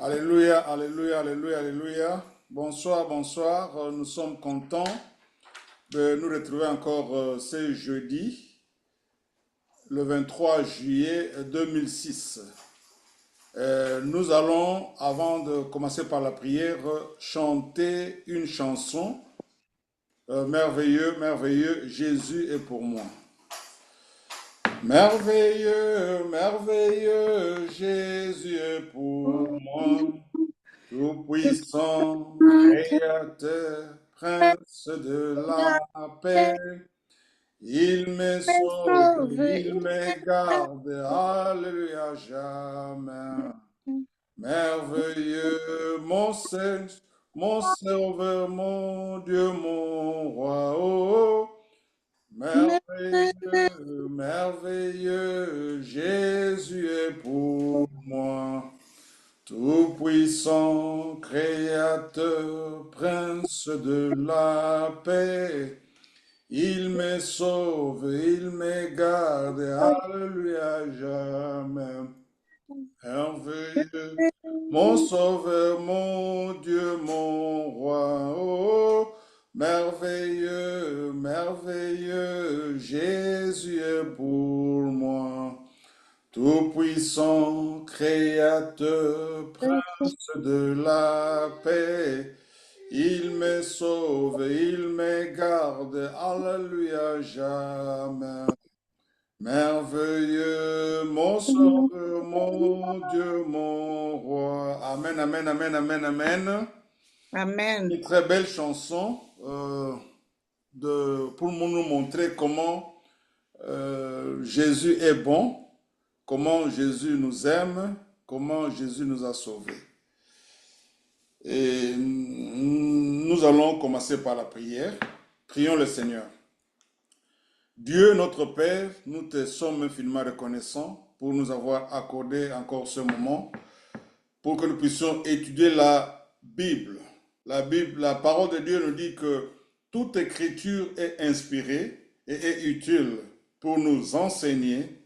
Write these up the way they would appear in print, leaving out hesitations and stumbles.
Alléluia, alléluia, alléluia, alléluia. Bonsoir, bonsoir. Nous sommes contents de nous retrouver encore ce jeudi, le 23 juillet 2006. Nous allons, avant de commencer par la prière, chanter une chanson. Merveilleux, merveilleux, Jésus est pour moi. Merveilleux, merveilleux, Jésus est pour moi. Tout-puissant, créateur, prince de la paix, il me sauve, il me garde, alléluia, jamais. Merveilleux, mon sauveur, mon Dieu, mon roi, oh, merveilleux, merveilleux, Jésus est pour moi. Tout-puissant, créateur, prince de la paix, il me sauve, il me garde, alléluia, jamais. Merveilleux, mon sauveur, mon Dieu, mon roi, oh, merveilleux, merveilleux, Jésus est pour moi. Tout-puissant, créateur, prince de la paix, il me sauve, il me garde, alléluia, jamais. Merveilleux, mon sauveur, mon Dieu, mon roi. Amen, amen, amen, amen, amen. Amen. Une très belle chanson pour nous montrer comment Jésus est bon, comment Jésus nous aime, comment Jésus nous a sauvés. Et nous allons commencer par la prière. Prions le Seigneur. Dieu, notre Père, nous te sommes infiniment reconnaissants pour nous avoir accordé encore ce moment, pour que nous puissions étudier la Bible. La parole de Dieu nous dit que toute écriture est inspirée et est utile pour nous enseigner,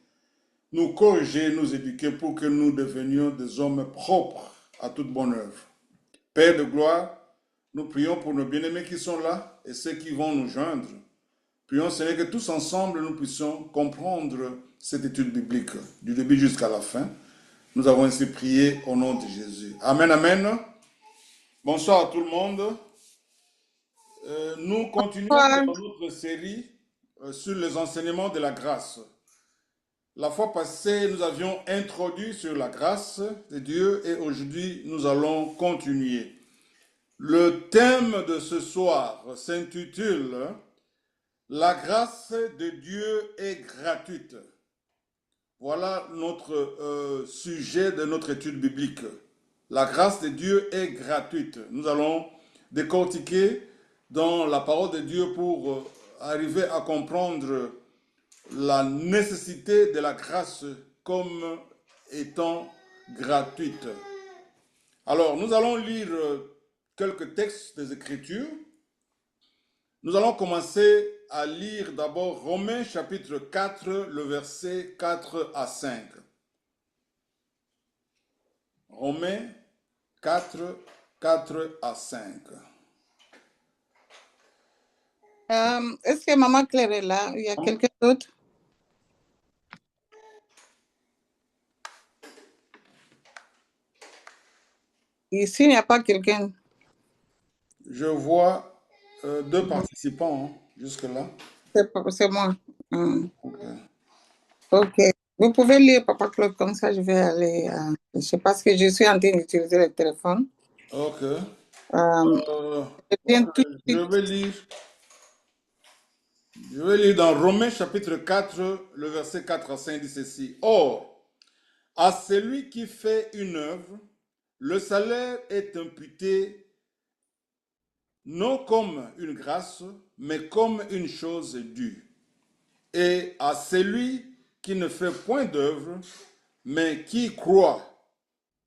nous corriger, nous éduquer pour que nous devenions des hommes propres à toute bonne œuvre. Père de gloire, nous prions pour nos bien-aimés qui sont là et ceux qui vont nous joindre. Prions, Seigneur, que tous ensemble, nous puissions comprendre cette étude biblique du début jusqu'à la fin. Nous avons ainsi prié au nom de Jésus. Amen, amen. Bonsoir à tout le monde. Nous continuons dans notre série sur les enseignements de la grâce. La fois passée, nous avions introduit sur la grâce de Dieu et aujourd'hui, nous allons continuer. Le thème de ce soir s'intitule « La grâce de Dieu est gratuite ». Voilà notre sujet de notre étude biblique. La grâce de Dieu est gratuite. Nous allons décortiquer dans la parole de Dieu pour arriver à comprendre la nécessité de la grâce comme étant gratuite. Alors, nous allons lire quelques textes des Écritures. Nous allons commencer à lire d'abord Romains chapitre 4, le verset 4 à 5. Romains 4, 4 à 5. Est-ce que Maman Claire est là? Il y a quelqu'un d'autre? Ici, il n'y a pas quelqu'un. Je vois deux participants jusque-là. C'est moi. Ok. Ok. Vous pouvez lire, Papa Claude, comme ça je vais aller. Je sais pas ce que je suis en train d'utiliser le téléphone. Ok. Je Je vais lire dans Romains chapitre 4, le verset 4 à 5 dit ceci. Or, à celui qui fait une œuvre, le salaire est imputé non comme une grâce, mais comme une chose due. Et à celui qui ne fait point d'œuvre, mais qui croit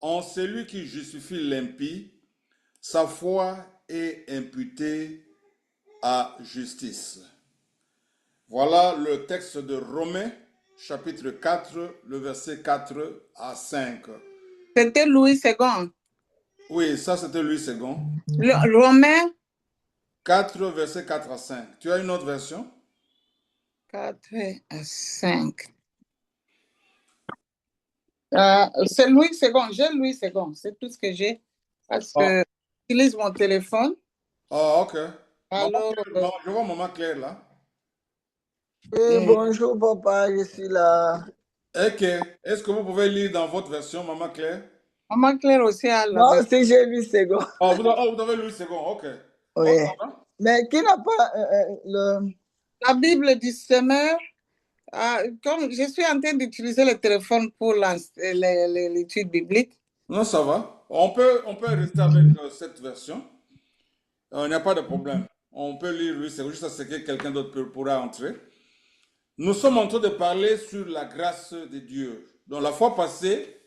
en celui qui justifie l'impie, sa foi est imputée à justice. Voilà le texte de Romains, chapitre 4, le verset 4 à 5. C'était Louis II. Oui, ça c'était Louis II. Romains 4, versets 4 à 5. Tu as une autre version? 4 à 5. C'est Louis II. J'ai Louis II. C'est tout ce que j'ai. Parce Ah, que j'utilise mon téléphone. ah, ok. Alors, Je vois Maman Claire là. Oui, mm, bonjour papa, je suis là. Ok. Est-ce que vous pouvez lire dans votre version, Maman Claire? Maman Claire aussi a la Moi version. aussi j'ai lu second. Vous avez Louis II. Ok. Oui. Bon, ça va? Mais qui n'a pas le... La Bible du Semeur, comme je suis en train d'utiliser le téléphone pour l'étude biblique. Non, ça va. On peut rester avec cette version. Il n'y a pas de problème. On peut lire Louis II juste à ce que quelqu'un d'autre pourra entrer. Nous sommes en train de parler sur la grâce de Dieu. Donc la fois passée,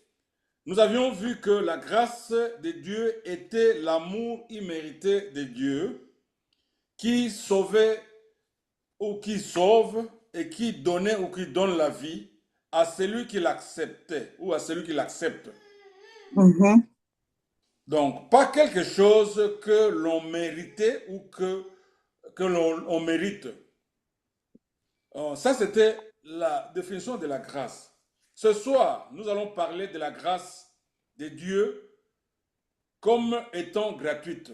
nous avions vu que la grâce de Dieu était l'amour immérité de Dieu qui sauvait ou qui sauve et qui donnait ou qui donne la vie à celui qui l'acceptait ou à celui qui l'accepte. Mhm. Donc, pas quelque chose que l'on méritait ou que l'on mérite. Ça, c'était la définition de la grâce. Ce soir, nous allons parler de la grâce de Dieu comme étant gratuite.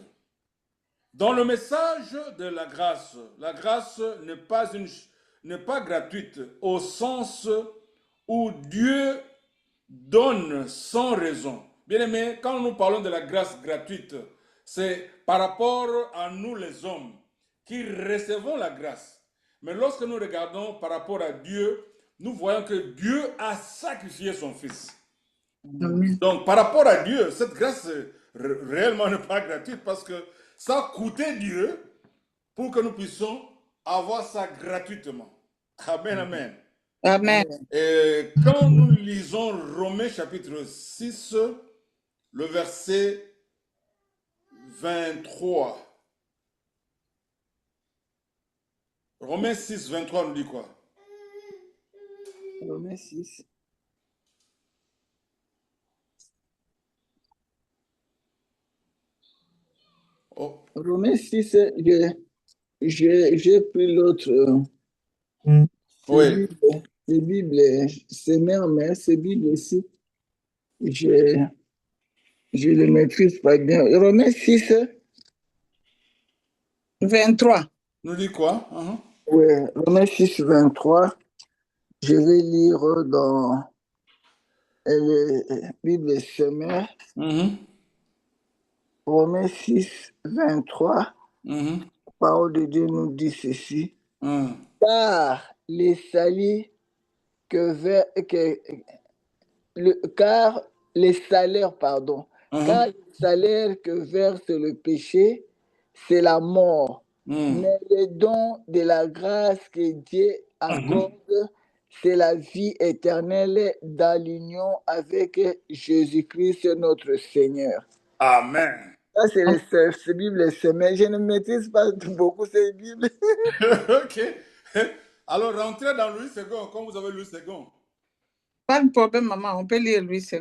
Dans le message de la grâce n'est pas gratuite au sens où Dieu donne sans raison. Bien aimé, quand nous parlons de la grâce gratuite, c'est par rapport à nous les hommes qui recevons la grâce. Mais lorsque nous regardons par rapport à Dieu, nous voyons que Dieu a sacrifié son Fils. Amen. Donc, par rapport à Dieu, cette grâce réellement n'est pas gratuite parce que ça a coûté Dieu pour que nous puissions avoir ça gratuitement. Amen, amen. Amen. Et quand nous lisons Romains chapitre 6, le verset 23. Romains 6, 23 nous dit quoi? Romains 6. Oh, Romains 6, j'ai pris l'autre. oui. C'est Bible, c'est mère, mais c'est Bible aussi. Je je le maîtrise pas bien. Romains 6, 23. Nous dit quoi? ouais, Romains 6, 23. Je vais lire dans la Bible semeur. Romains 6, 23. Mhm. La parole de Dieu nous dit ceci. Mhm. Car les salis car les salaires, pardon, car le salaire que verse le péché, c'est la mort. Mais le don de la grâce que Dieu accorde, c'est la vie éternelle dans l'union avec Jésus-Christ notre Seigneur. Amen. Ça, c'est Bible, mais je ne maîtrise pas beaucoup ces Bibles. Ok. Alors, rentrez dans Louis II, comme vous avez Louis II. Pas de problème, maman. On peut lire Louis II.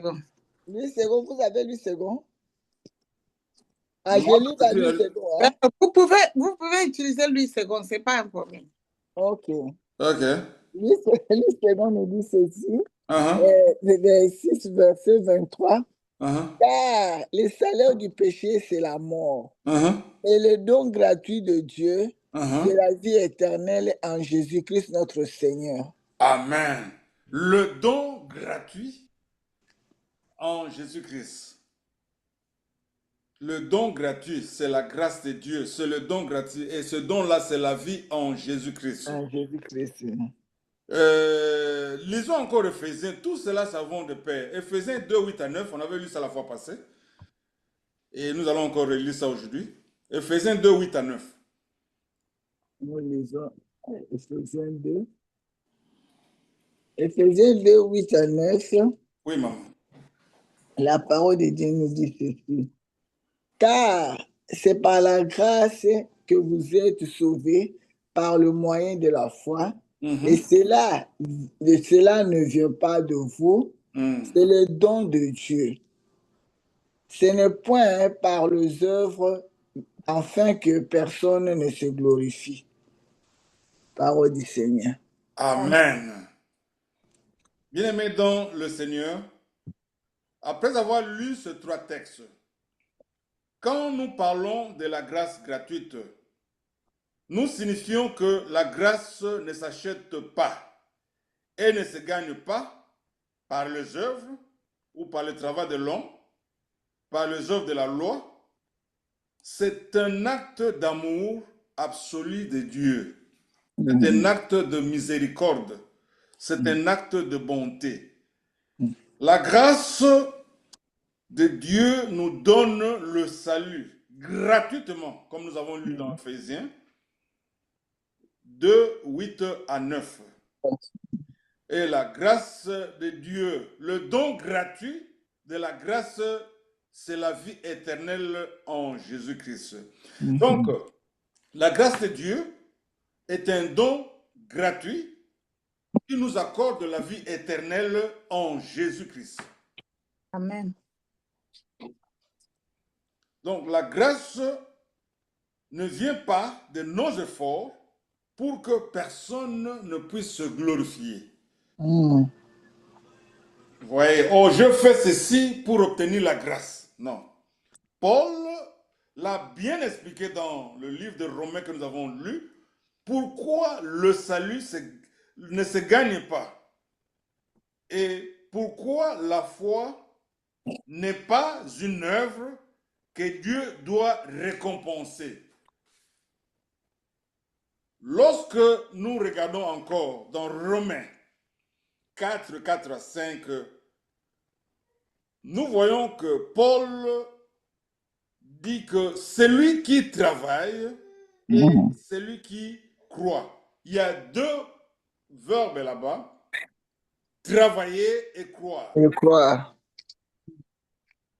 Louis II, vous avez Louis II? Ah, je Moi, lis la Louis II. Hein? Vous pouvez utiliser Louis II, ce n'est pas un problème. Ok. Ok. Louis II nous dit ceci, Uh-huh. 6, verset 23. Uh-huh. Car le salaire du péché, c'est la mort. Uh-huh. Et le don gratuit de Dieu, Uh-huh. c'est la vie éternelle en Jésus-Christ notre Seigneur. Amen. Le don gratuit en Jésus-Christ. Le don gratuit, c'est la grâce de Dieu. C'est le don gratuit. Et ce don-là, c'est la vie en Jésus-Christ. En Jésus-Christ. Lisons encore Ephésiens. Tout cela, ça va de pair. Ephésiens 2, 8 à 9. On avait lu ça la fois passée. Et nous allons encore relire ça aujourd'hui. Ephésiens 2, 8 à 9. Nous lisons Ephésiens 2. Ephésiens 2, 8 à 9. Oui, maman. La parole de Dieu nous dit ceci. Car c'est par la grâce que vous êtes sauvés par le moyen de la foi. Et cela ne vient pas de vous, c'est le don de Dieu. ce n'est point par les œuvres afin que personne ne se glorifie. Parole du Seigneur. Amen. Bien-aimés dans le Seigneur, après avoir lu ces trois textes, quand nous parlons de la grâce gratuite, nous signifions que la grâce ne s'achète pas et ne se gagne pas par les œuvres ou par le travail de l'homme, par les œuvres de la loi. C'est un acte d'amour absolu de Dieu. C'est un acte de miséricorde. C'est un acte de bonté. La grâce de Dieu nous donne le salut gratuitement, comme nous avons lu dans Ephésiens 2, 8 à 9. Et la grâce de Dieu, le don gratuit de la grâce, c'est la vie éternelle en Jésus-Christ. Donc, la grâce de Dieu est un don gratuit qui nous accorde la vie éternelle en Jésus-Christ. Amen. Donc, la grâce ne vient pas de nos efforts pour que personne ne puisse se glorifier. Vous voyez, oh, je fais ceci pour obtenir la grâce. Non. Paul l'a bien expliqué dans le livre de Romains que nous avons lu, pourquoi le salut ne se gagne pas et pourquoi la foi n'est pas une œuvre que Dieu doit récompenser. Lorsque nous regardons encore dans Romains 4, 4 à 5, nous voyons que Paul dit que celui qui travaille et celui qui croit. Il y a deux verbes là-bas, travailler et croire. Et croire.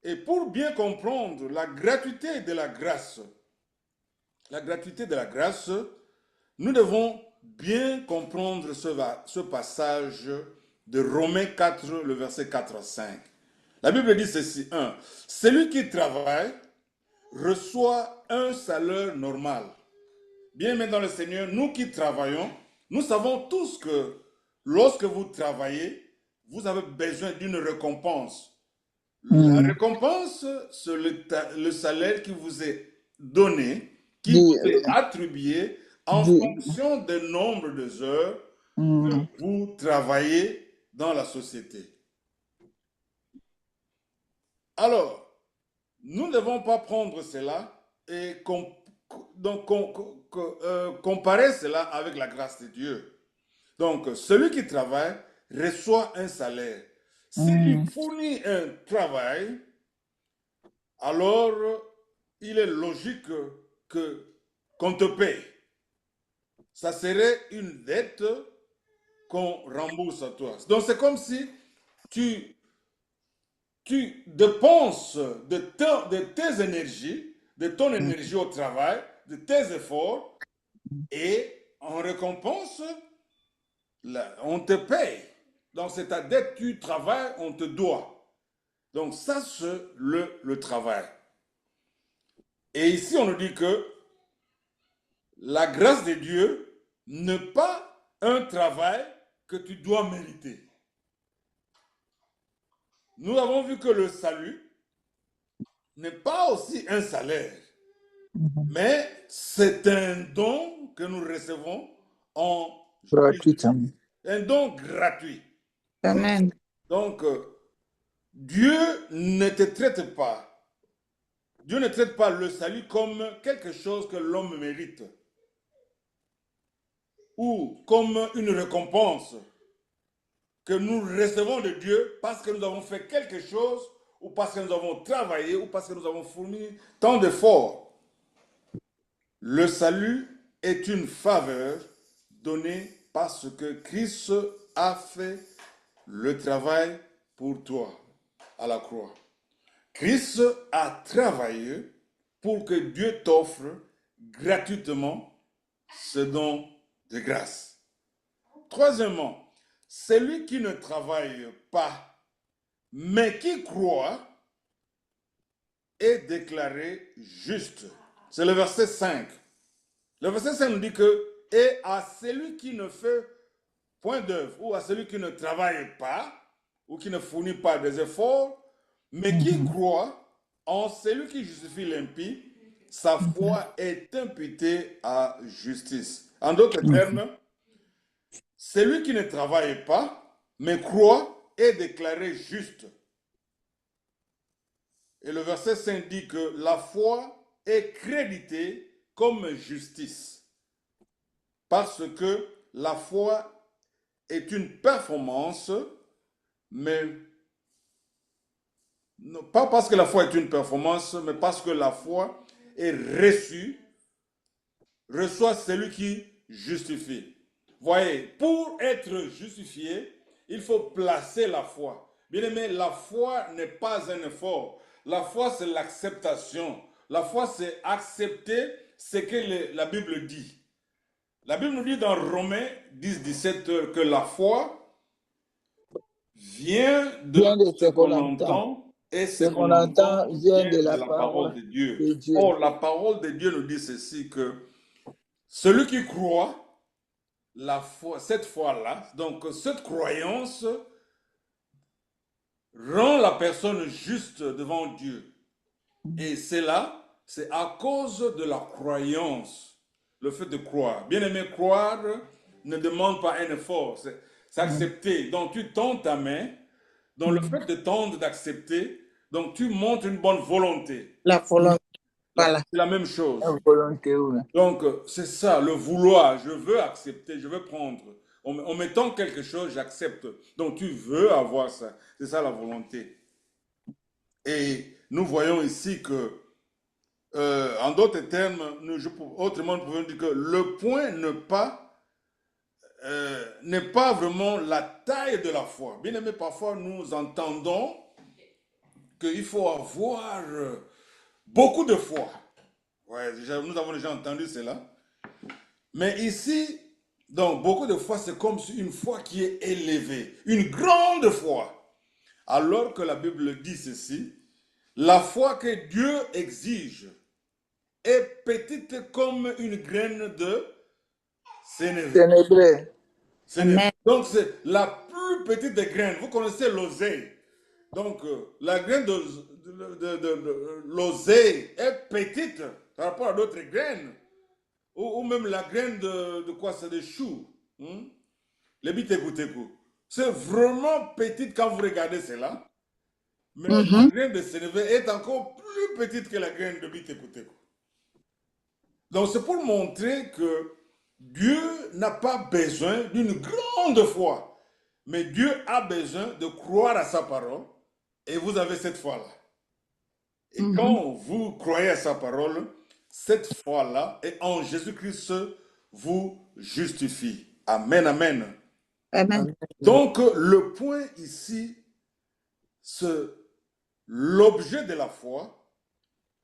Et pour bien comprendre la gratuité de la grâce, nous devons bien comprendre ce passage de Romains 4, le verset 4 à 5. La Bible dit ceci, 1. Celui qui travaille reçoit un salaire normal. Bien aimés dans le Seigneur, nous qui travaillons, nous savons tous que lorsque vous travaillez, vous avez besoin d'une récompense. La récompense, c'est le salaire qui vous est donné, qui vous est attribué en fonction du nombre d'heures que vous travaillez dans la société. Alors, nous ne devons pas prendre cela et comparer cela avec la grâce de Dieu. Donc, celui qui travaille reçoit un salaire. S'il fournit un travail, alors il est logique qu'on te paye. Ça serait une dette qu'on rembourse à toi. Donc, c'est comme si tu dépenses de tes énergies, de ton énergie au travail, de tes efforts, et en récompense, on te paye. Donc, c'est ta dette, tu travailles, on te doit. Donc, ça, c'est le travail. Et ici, on nous dit que la grâce de Dieu n'est pas un travail que tu dois mériter. Nous avons vu que le salut n'est pas aussi un salaire, mais c'est un don que nous recevons en gratuitement. Un don gratuit. Amen. Donc, Dieu ne traite pas le salut comme quelque chose que l'homme mérite ou comme une récompense que nous recevons de Dieu parce que nous avons fait quelque chose ou parce que nous avons travaillé ou parce que nous avons fourni tant d'efforts. Le salut est une faveur donnée parce que Christ a fait le travail pour toi à la croix. Christ a travaillé pour que Dieu t'offre gratuitement ce don de grâce. Troisièmement, celui qui ne travaille pas, mais qui croit, est déclaré juste. C'est le verset 5. Le verset 5 nous dit que « Et à celui qui ne fait point d'œuvre, ou à celui qui ne travaille pas, ou qui ne fournit pas des efforts, mais qui croit en celui qui justifie l'impie, sa foi est imputée à justice. » En d'autres termes, celui qui ne travaille pas, mais croit, est déclaré juste. Et le verset 5 dit que la foi est créditée comme justice. Parce que la foi est une performance, mais non, pas parce que la foi est une performance, mais parce que la foi est reçue, reçoit celui qui justifie. Voyez, pour être justifié, il faut placer la foi. Bien aimé, la foi n'est pas un effort. La foi, c'est l'acceptation. La foi, c'est accepter ce que la Bible dit. La Bible nous dit dans Romains 10, 17 que la foi vient de ce qu'on entend et ce qu'on entend vient de la parole de Dieu. Or, la parole de Dieu nous dit ceci, que celui qui croit, la foi, cette foi-là, donc cette croyance rend la personne juste devant Dieu. Et c'est là, c'est à cause de la croyance, le fait de croire. Bien aimé, croire ne demande pas un effort, c'est accepter. Donc tu tends ta main, donc le fait de tendre, d'accepter, donc tu montres une bonne volonté. La volonté, voilà. C'est la même chose. La volonté, oui. Donc c'est ça, le vouloir, je veux accepter, je veux prendre. En mettant quelque chose, j'accepte. Donc tu veux avoir ça, c'est ça la volonté. Et nous voyons ici que, en d'autres termes, autrement nous pouvons dire que le point n'est pas vraiment la taille de la foi. Bien aimé, parfois nous entendons qu'il faut avoir beaucoup de foi. Ouais, nous avons déjà entendu cela. Mais ici, donc beaucoup de foi, c'est comme une foi qui est élevée, une grande foi. Alors que la Bible dit ceci, la foi que Dieu exige est petite comme une graine de sénévé. Donc c'est la plus petite des graines. Vous connaissez l'oseille. Donc la graine de l'oseille est petite par rapport à d'autres graines. Ou même la graine de quoi? C'est des choux. Les bitékou-tékou. C'est vraiment petite quand vous regardez cela. Mais la graine de sénévé est encore plus petite que la graine de bitékou-tékou. Donc c'est pour montrer que Dieu n'a pas besoin d'une grande foi. Mais Dieu a besoin de croire à sa parole. Et vous avez cette foi-là. Et quand vous croyez à sa parole, cette foi-là et en Jésus-Christ vous justifie. Amen, amen. Amen. Donc, le point ici, c'est l'objet de la foi,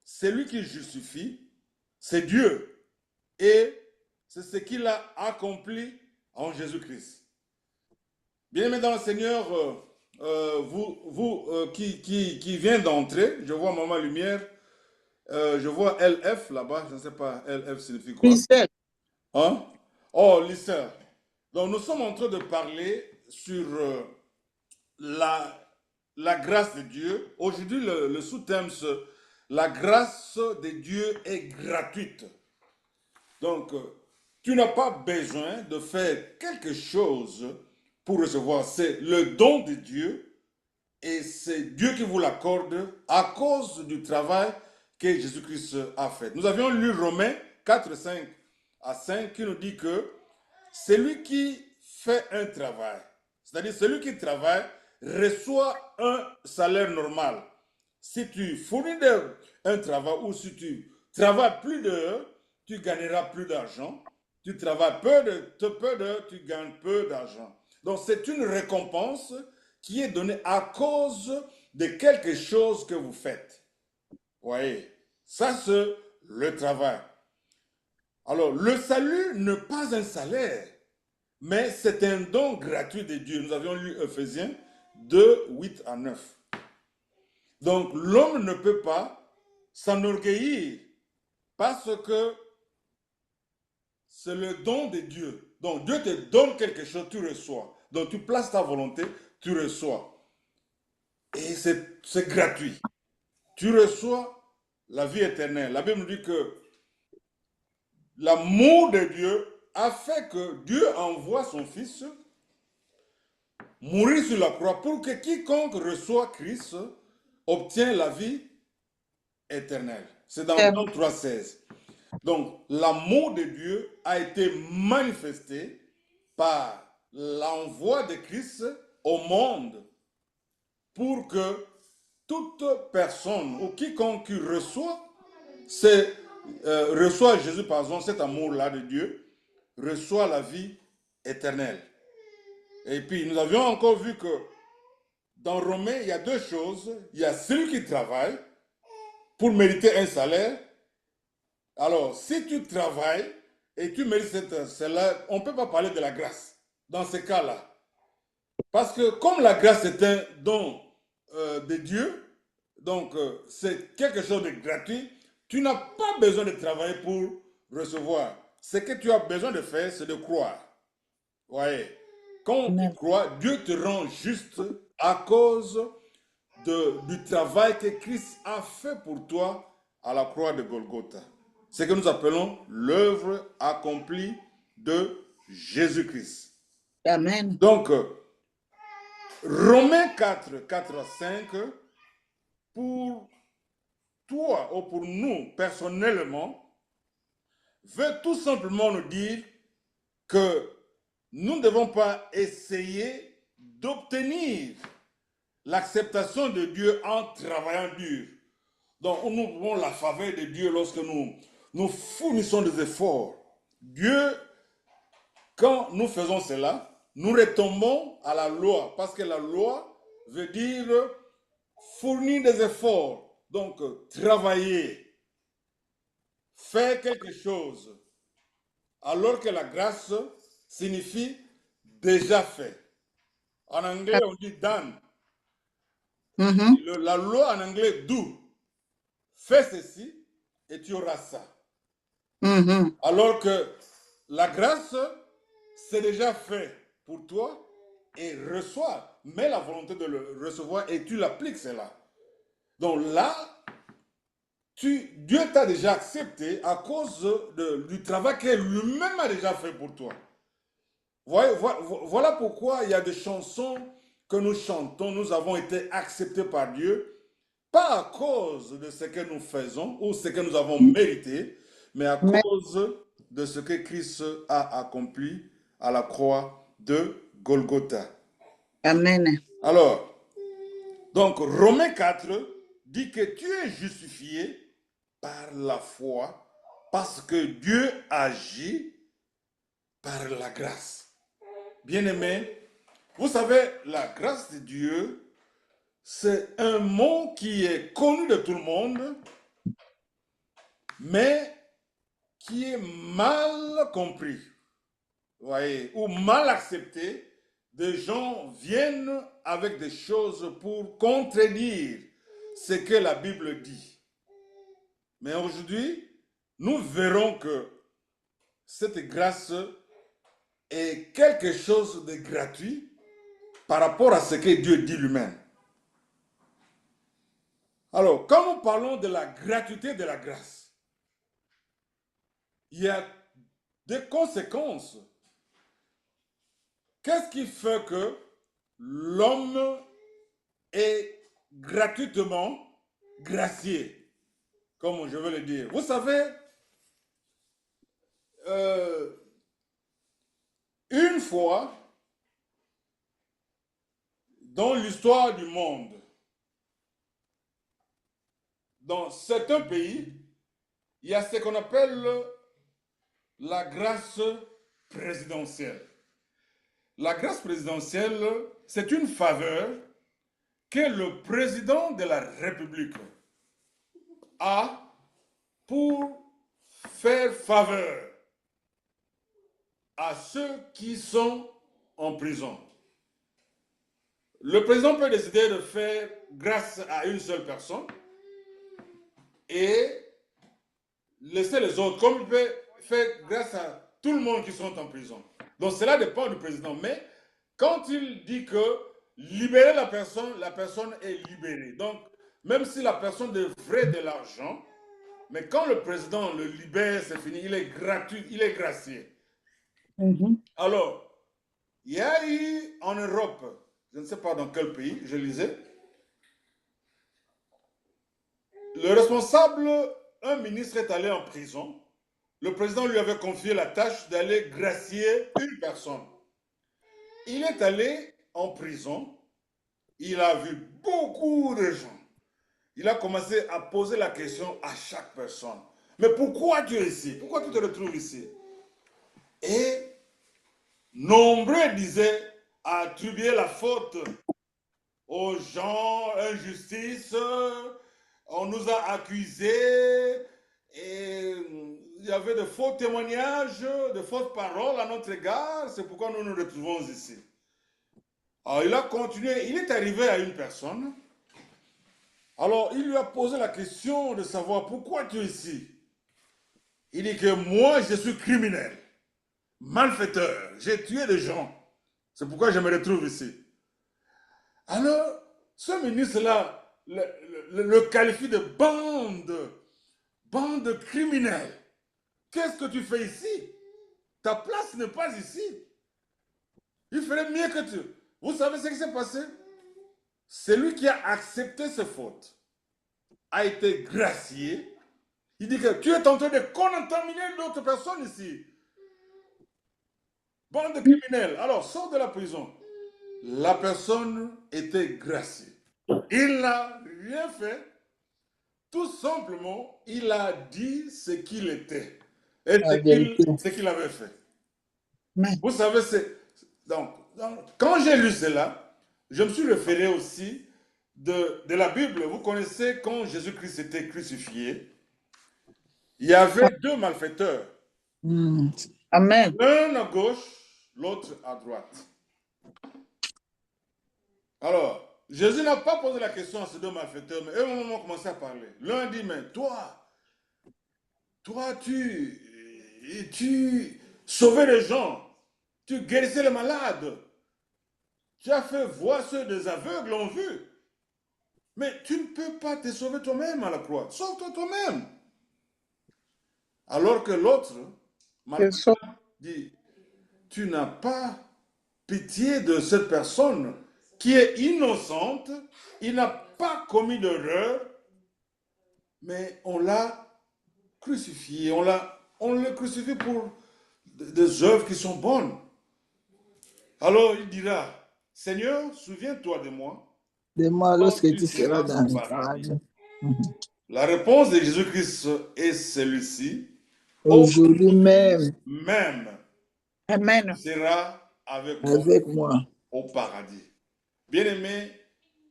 c'est lui qui justifie, c'est Dieu. Et c'est ce qu'il a accompli en Jésus-Christ. Bien-aimés dans le Seigneur, vous qui vient d'entrer, je vois Maman Lumière, je vois LF là-bas, je ne sais pas, LF signifie quoi? Lissel. Hein? Oh, Lissel. Donc nous sommes en train de parler sur la grâce de Dieu. Aujourd'hui, le sous-thème, c'est la grâce de Dieu est gratuite. Donc, tu n'as pas besoin de faire quelque chose pour recevoir. C'est le don de Dieu et c'est Dieu qui vous l'accorde à cause du travail que Jésus-Christ a fait. Nous avions lu Romains 4, 5 à 5 qui nous dit que celui qui fait un travail, c'est-à-dire celui qui travaille, reçoit un salaire normal. Si tu fournis un travail ou si tu travailles plus d'heures, tu gagneras plus d'argent. Tu travailles peu d'heures, tu gagnes peu d'argent. Donc c'est une récompense qui est donnée à cause de quelque chose que vous faites. Vous voyez, ça c'est le travail. Alors le salut n'est pas un salaire, mais c'est un don gratuit de Dieu. Nous avions lu Ephésiens 2, 8 à 9. Donc l'homme ne peut pas s'enorgueillir parce que c'est le don de Dieu. Donc Dieu te donne quelque chose, tu reçois. Donc tu places ta volonté, tu reçois. Et c'est gratuit. Tu reçois la vie éternelle. La Bible nous dit que l'amour de Dieu a fait que Dieu envoie son Fils mourir sur la croix pour que quiconque reçoit Christ obtienne la vie éternelle. C'est dans Jean 3,16. Donc, l'amour de Dieu a été manifesté par l'envoi de Christ au monde pour que toute personne ou quiconque reçoit Jésus, par exemple, cet amour-là de Dieu, reçoit la vie éternelle. Et puis, nous avions encore vu que dans Romains, il y a deux choses. Il y a celui qui travaille pour mériter un salaire. Alors, si tu travailles et tu mérites cette salaire, on ne peut pas parler de la grâce dans ce cas-là. Parce que comme la grâce est un don de Dieu, donc c'est quelque chose de gratuit, tu n'as pas besoin de travailler pour recevoir. Ce que tu as besoin de faire, c'est de croire. Voyez, quand tu crois, Dieu te rend juste à cause du travail que Christ a fait pour toi à la croix de Golgotha. Ce que nous appelons l'œuvre accomplie de Jésus-Christ. Amen. Donc, Romains 4, 4 à 5, pour toi ou pour nous personnellement, veut tout simplement nous dire que nous ne devons pas essayer d'obtenir l'acceptation de Dieu en travaillant dur. Donc, nous avons la faveur de Dieu lorsque nous fournissons des efforts. Dieu, quand nous faisons cela, nous retombons à la loi, parce que la loi veut dire fournir des efforts. Donc, travailler, faire quelque chose, alors que la grâce signifie déjà fait. En anglais, on dit done. La loi en anglais, do. Fais ceci et tu auras ça. Alors que la grâce, c'est déjà fait pour toi et reçois. Mets la volonté de le recevoir et tu l'appliques cela. Donc là, Dieu t'a déjà accepté à cause du travail que lui-même a déjà fait pour toi. Voilà pourquoi il y a des chansons que nous chantons, nous avons été acceptés par Dieu, pas à cause de ce que nous faisons ou ce que nous avons mérité, mais à cause de ce que Christ a accompli à la croix de Golgotha. Amen. Alors, donc Romains 4 dit que tu es justifié par la foi parce que Dieu agit par la grâce. Bien-aimés, vous savez, la grâce de Dieu, c'est un mot qui est connu de tout le monde, mais qui est mal compris, voyez, ou mal accepté. Des gens viennent avec des choses pour contredire ce que la Bible dit. Mais aujourd'hui, nous verrons que cette grâce est quelque chose de gratuit par rapport à ce que Dieu dit lui-même. Alors, quand nous parlons de la gratuité de la grâce, il y a des conséquences. Qu'est-ce qui fait que l'homme est gratuitement gracié, comme je veux le dire? Vous savez, une fois, dans l'histoire du monde, dans certains pays, il y a ce qu'on appelle la grâce présidentielle. La grâce présidentielle, c'est une faveur que le président de la République a pour faire faveur à ceux qui sont en prison. Le président peut décider de faire grâce à une seule personne et laisser les autres, comme il peut faire grâce à tout le monde qui sont en prison. Donc cela dépend du président. Mais quand il dit que libérer la personne est libérée. Donc même si la personne devrait de l'argent, mais quand le président le libère, c'est fini, il est gratuit, il est gracié. Alors, il y a eu en Europe, je ne sais pas dans quel pays, je lisais, le responsable, un ministre est allé en prison. Le président lui avait confié la tâche d'aller gracier une personne. Il est allé en prison. Il a vu beaucoup de gens. Il a commencé à poser la question à chaque personne. Mais pourquoi tu es ici? Pourquoi tu te retrouves ici? Et nombreux disaient attribuer la faute aux gens, injustice, on nous a accusés, et il y avait de faux témoignages, de fausses paroles à notre égard, c'est pourquoi nous nous retrouvons ici. Alors il a continué, il est arrivé à une personne, alors il lui a posé la question de savoir pourquoi tu es ici. Il dit que moi je suis criminel, malfaiteur, j'ai tué des gens, c'est pourquoi je me retrouve ici. Alors, ce ministre-là le qualifie de bande criminelle. Qu'est-ce que tu fais ici? Ta place n'est pas ici. Il ferait mieux que tu... Vous savez ce qui s'est passé? Celui qui a accepté ses fautes a été gracié. Il dit que tu es en train de contaminer d'autres personnes ici. Bande de criminels. Alors, sors de la prison. La personne était graciée. Il n'a rien fait. Tout simplement, il a dit ce qu'il était et ce qu'il avait fait. Vous savez, donc, quand j'ai lu cela, je me suis référé aussi de la Bible. Vous connaissez quand Jésus-Christ était crucifié, il y avait deux malfaiteurs. Amen. L'un à gauche, l'autre à droite. Alors, Jésus n'a pas posé la question à ces deux malfaiteurs, mais eux ont commencé à parler. L'un dit, mais toi, tu sauvais les gens, tu guérissais les malades, tu as fait voir ceux des aveugles ont vu. Mais tu ne peux pas te sauver toi-même à la croix. Sauve-toi toi-même. Alors que l'autre, malfaiteur, dit, tu n'as pas pitié de cette personne qui est innocente, il n'a pas commis d'erreur, mais on l'a crucifié, on le crucifie pour des œuvres qui sont bonnes. Alors il dira, Seigneur, souviens-toi de moi. De moi lorsque tu seras dans le paradis. La réponse de Jésus-Christ est celle-ci. Aujourd'hui même, Amen. Sera avec moi au paradis. Bien-aimé,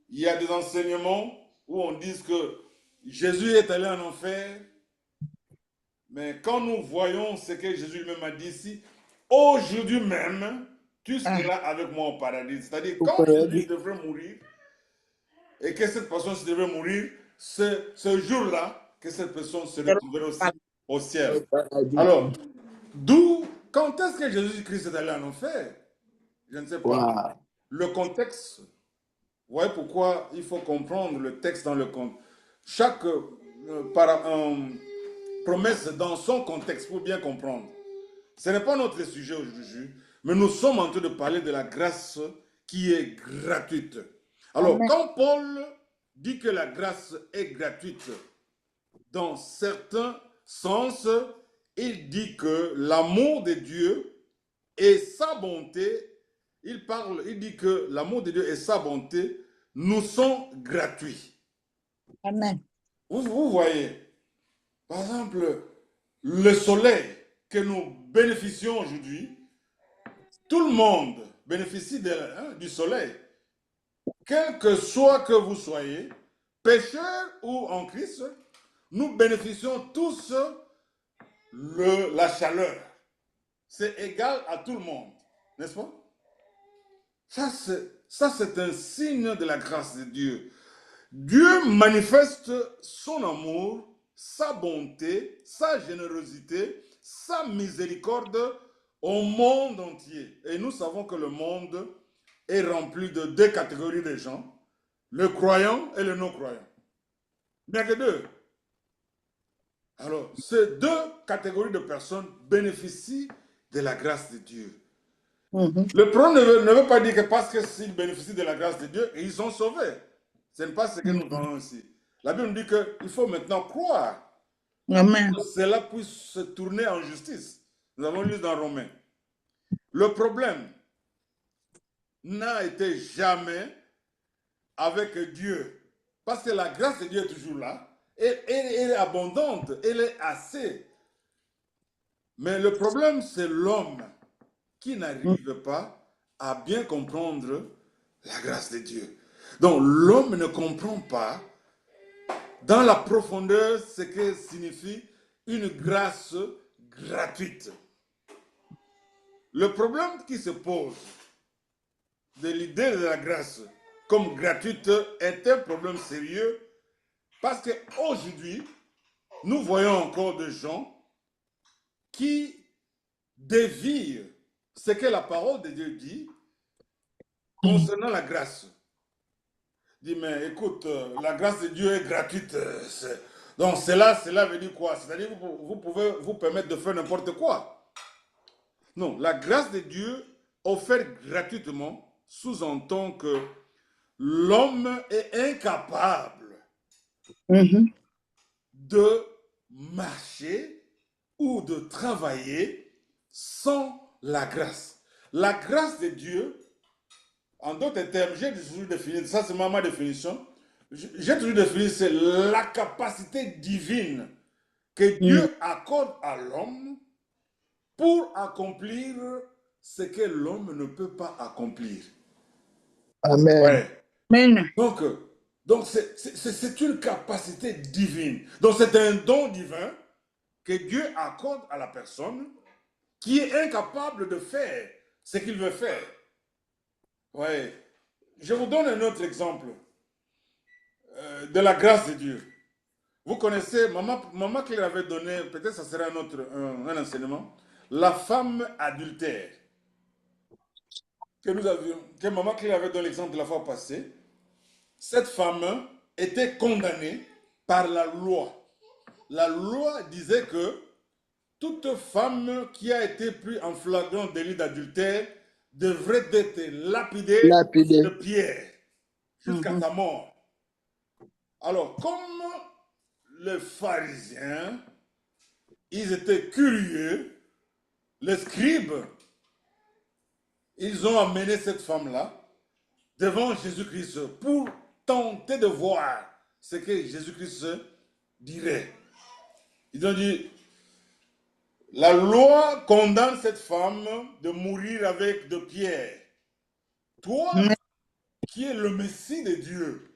il y a des enseignements où on dit que Jésus est allé en enfer, mais quand nous voyons ce que Jésus lui-même a dit ici, aujourd'hui même, tu seras avec moi au paradis. C'est-à-dire, quand Jésus devrait mourir, et que cette personne se devrait mourir, ce jour-là, que cette personne se retrouverait aussi au ciel. Alors, quand est-ce que Jésus-Christ est allé en enfer? Je ne sais pas. Le contexte, vous voyez pourquoi il faut comprendre le texte dans le contexte. Chaque promesse dans son contexte pour bien comprendre. Ce n'est pas notre sujet aujourd'hui, mais nous sommes en train de parler de la grâce qui est gratuite. Alors, quand Paul dit que la grâce est gratuite, dans certains sens, il dit que l'amour de Dieu et sa bonté, il dit que l'amour de Dieu et sa bonté nous sont gratuits. Amen. Vous voyez, par exemple, le soleil que nous bénéficions aujourd'hui, tout le monde bénéficie du soleil. Quel que soit que vous soyez, pécheur ou en Christ, nous bénéficions tous la chaleur. C'est égal à tout le monde, n'est-ce pas? Ça, c'est un signe de la grâce de Dieu. Dieu manifeste son amour sa bonté, sa générosité, sa miséricorde au monde entier. Et nous savons que le monde est rempli de deux catégories de gens, le croyant et le non-croyant. Il n'y a que deux. Alors, ces deux catégories de personnes bénéficient de la grâce de Dieu. Le problème ne veut pas dire que parce qu'ils bénéficient de la grâce de Dieu, ils sont sauvés. Ce n'est pas ce que nous voyons ici. La Bible nous dit qu'il faut maintenant croire. Amen. Que cela puisse se tourner en justice. Nous avons lu dans Romains. Le problème n'a été jamais avec Dieu. Parce que la grâce de Dieu est toujours là. Elle est abondante. Elle est assez. Mais le problème, c'est l'homme qui n'arrive pas à bien comprendre la grâce de Dieu. Donc, l'homme ne comprend pas dans la profondeur ce que signifie une grâce gratuite. Le problème qui se pose de l'idée de la grâce comme gratuite est un problème sérieux parce qu'aujourd'hui, nous voyons encore des gens qui dévient ce que la parole de Dieu dit concernant la grâce. Dit, mais écoute, la grâce de Dieu est gratuite. Donc cela veut dire quoi? C'est-à-dire que vous pouvez vous permettre de faire n'importe quoi. Non, la grâce de Dieu offerte gratuitement sous-entend que l'homme est incapable de marcher ou de travailler sans la grâce. La grâce de Dieu, en d'autres termes, j'ai toujours défini, ça c'est ma définition, j'ai toujours défini, c'est la capacité divine que Dieu accorde à l'homme pour accomplir ce que l'homme ne peut pas accomplir. Amen. Ouais. Amen. Donc c'est une capacité divine. Donc c'est un don divin que Dieu accorde à la personne qui est incapable de faire ce qu'il veut faire. Ouais. Je vous donne un autre exemple de la grâce de Dieu. Vous connaissez, maman Claire avait donné, peut-être ça sera un enseignement, la femme adultère que maman Claire avait donné l'exemple de la fois passée. Cette femme était condamnée par la loi. La loi disait que toute femme qui a été prise en flagrant délit d'adultère devrait être lapidée de pierre jusqu'à sa mort. Alors, comme les pharisiens, ils étaient curieux, les scribes, ils ont amené cette femme-là devant Jésus-Christ pour tenter de voir ce que Jésus-Christ dirait. Ils ont dit, la loi condamne cette femme de mourir avec de pierres. Toi, qui es le Messie de Dieu,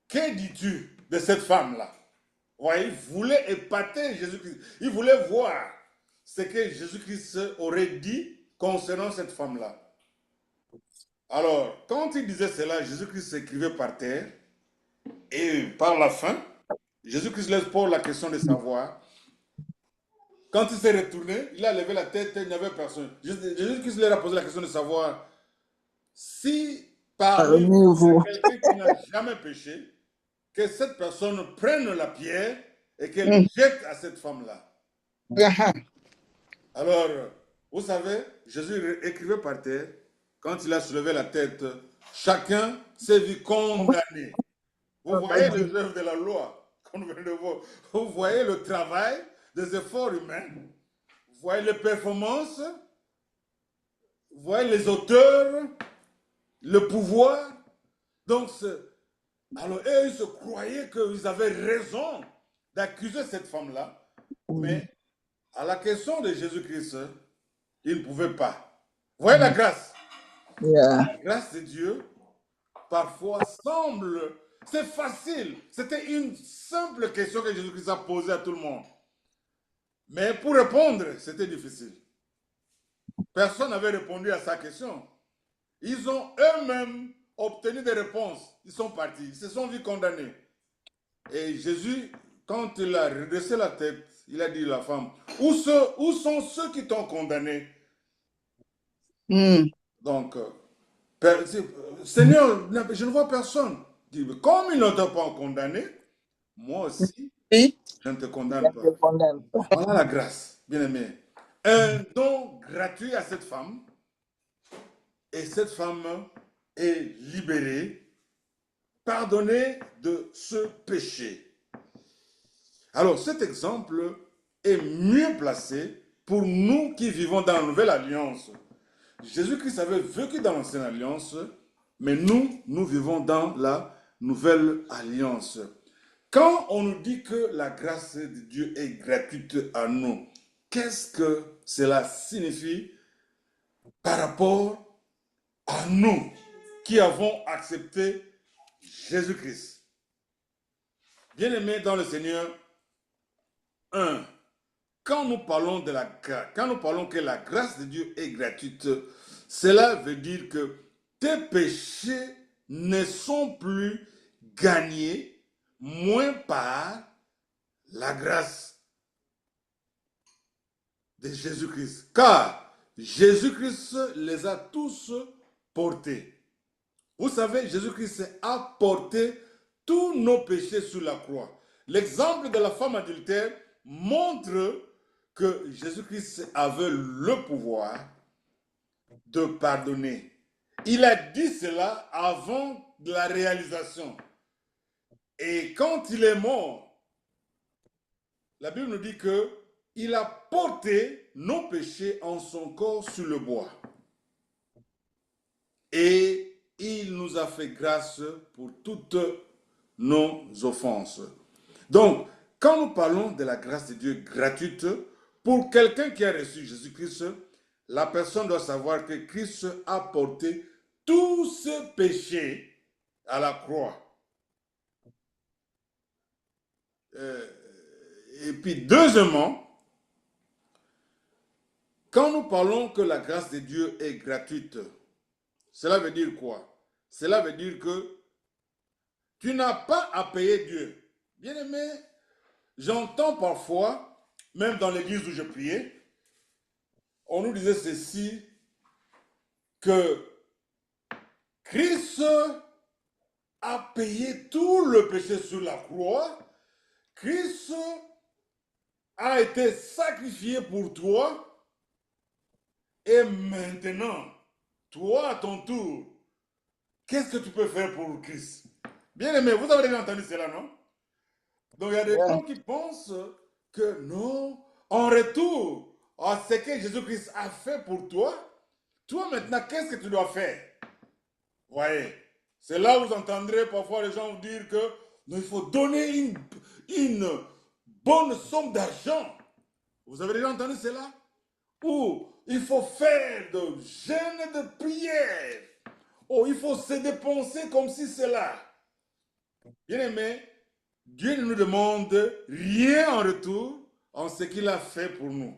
que dis-tu de cette femme-là? Ouais, il voulait épater Jésus-Christ. Il voulait voir ce que Jésus-Christ aurait dit concernant cette femme-là. Alors, quand il disait cela, Jésus-Christ s'écrivait par terre. Et par la fin, Jésus-Christ leur pose la question de savoir. Quand il s'est retourné, il a levé la tête et il n'y avait personne. Jésus-Christ leur a posé la question de savoir si parmi vous, quelqu'un qui n'a jamais péché, que cette personne prenne la pierre et qu'elle jette à cette femme-là. Alors, vous savez, Jésus écrivait par terre, quand il a soulevé la tête, chacun s'est vu condamné. Vous voyez les œuvres de la loi qu'on vient de voir. Vous voyez le travail des efforts humains. Vous voyez les performances. Vous voyez les auteurs, le pouvoir. Donc, alors, eux, ils se croyaient qu'ils avaient raison d'accuser cette femme-là. Mais à la question de Jésus-Christ, ils ne pouvaient pas. Vous voyez la grâce? La grâce de Dieu, parfois, semble... C'est facile. C'était une simple question que Jésus-Christ a posée à tout le monde. Mais pour répondre, c'était difficile. Personne n'avait répondu à sa question. Ils ont eux-mêmes obtenu des réponses. Ils sont partis. Ils se sont vus condamnés. Et Jésus, quand il a redressé la tête, il a dit à la femme, où sont ceux qui t'ont condamné? Donc, Seigneur, je ne vois personne. Il dit, mais comme il ne t'a pas condamné, moi aussi, Oui. je ne te Je condamne ne pas. te condamne pas. Voilà la grâce, bien aimé. Un don gratuit à cette femme, et cette femme est libérée, pardonnée de ce péché. Alors, cet exemple est mieux placé pour nous qui vivons dans la nouvelle alliance. Jésus-Christ avait vécu dans l'ancienne alliance, mais nous vivons dans la nouvelle alliance. Quand on nous dit que la grâce de Dieu est gratuite à nous, qu'est-ce que cela signifie par rapport à nous qui avons accepté Jésus-Christ? Bien-aimés dans le Seigneur, 1. Quand nous parlons que la grâce de Dieu est gratuite, cela veut dire que tes péchés ne sont plus gagnés moins par la grâce de Jésus-Christ. Car Jésus-Christ les a tous portés. Vous savez, Jésus-Christ a porté tous nos péchés sur la croix. L'exemple de la femme adultère montre que Jésus-Christ avait le pouvoir de pardonner. Il a dit cela avant la réalisation. Et quand il est mort, la Bible nous dit que il a porté nos péchés en son corps sur le bois. Et il nous a fait grâce pour toutes nos offenses. Donc, quand nous parlons de la grâce de Dieu gratuite, pour quelqu'un qui a reçu Jésus-Christ, la personne doit savoir que Christ a porté tous ses péchés à la croix. Et puis, deuxièmement, quand nous parlons que la grâce de Dieu est gratuite, cela veut dire quoi? Cela veut dire que tu n'as pas à payer Dieu. Bien-aimé, j'entends parfois, même dans l'église où je priais, on nous disait ceci, que Christ a payé tout le péché sur la croix. Christ a été sacrifié pour toi. Et maintenant, toi à ton tour, qu'est-ce que tu peux faire pour Christ? Bien aimé, vous avez déjà entendu cela, non? Donc il y a des gens qui pensent que non, en retour à ce que Jésus-Christ a fait pour toi, toi maintenant, qu'est-ce que tu dois faire? Voyez, c'est là où vous entendrez parfois les gens vous dire que non, il faut donner une bonne somme d'argent. Vous avez déjà entendu cela? Ou il faut faire de jeûnes de prière. Ou il faut se dépenser comme si c'est là. Bien aimé, Dieu ne nous demande rien en retour en ce qu'il a fait pour nous.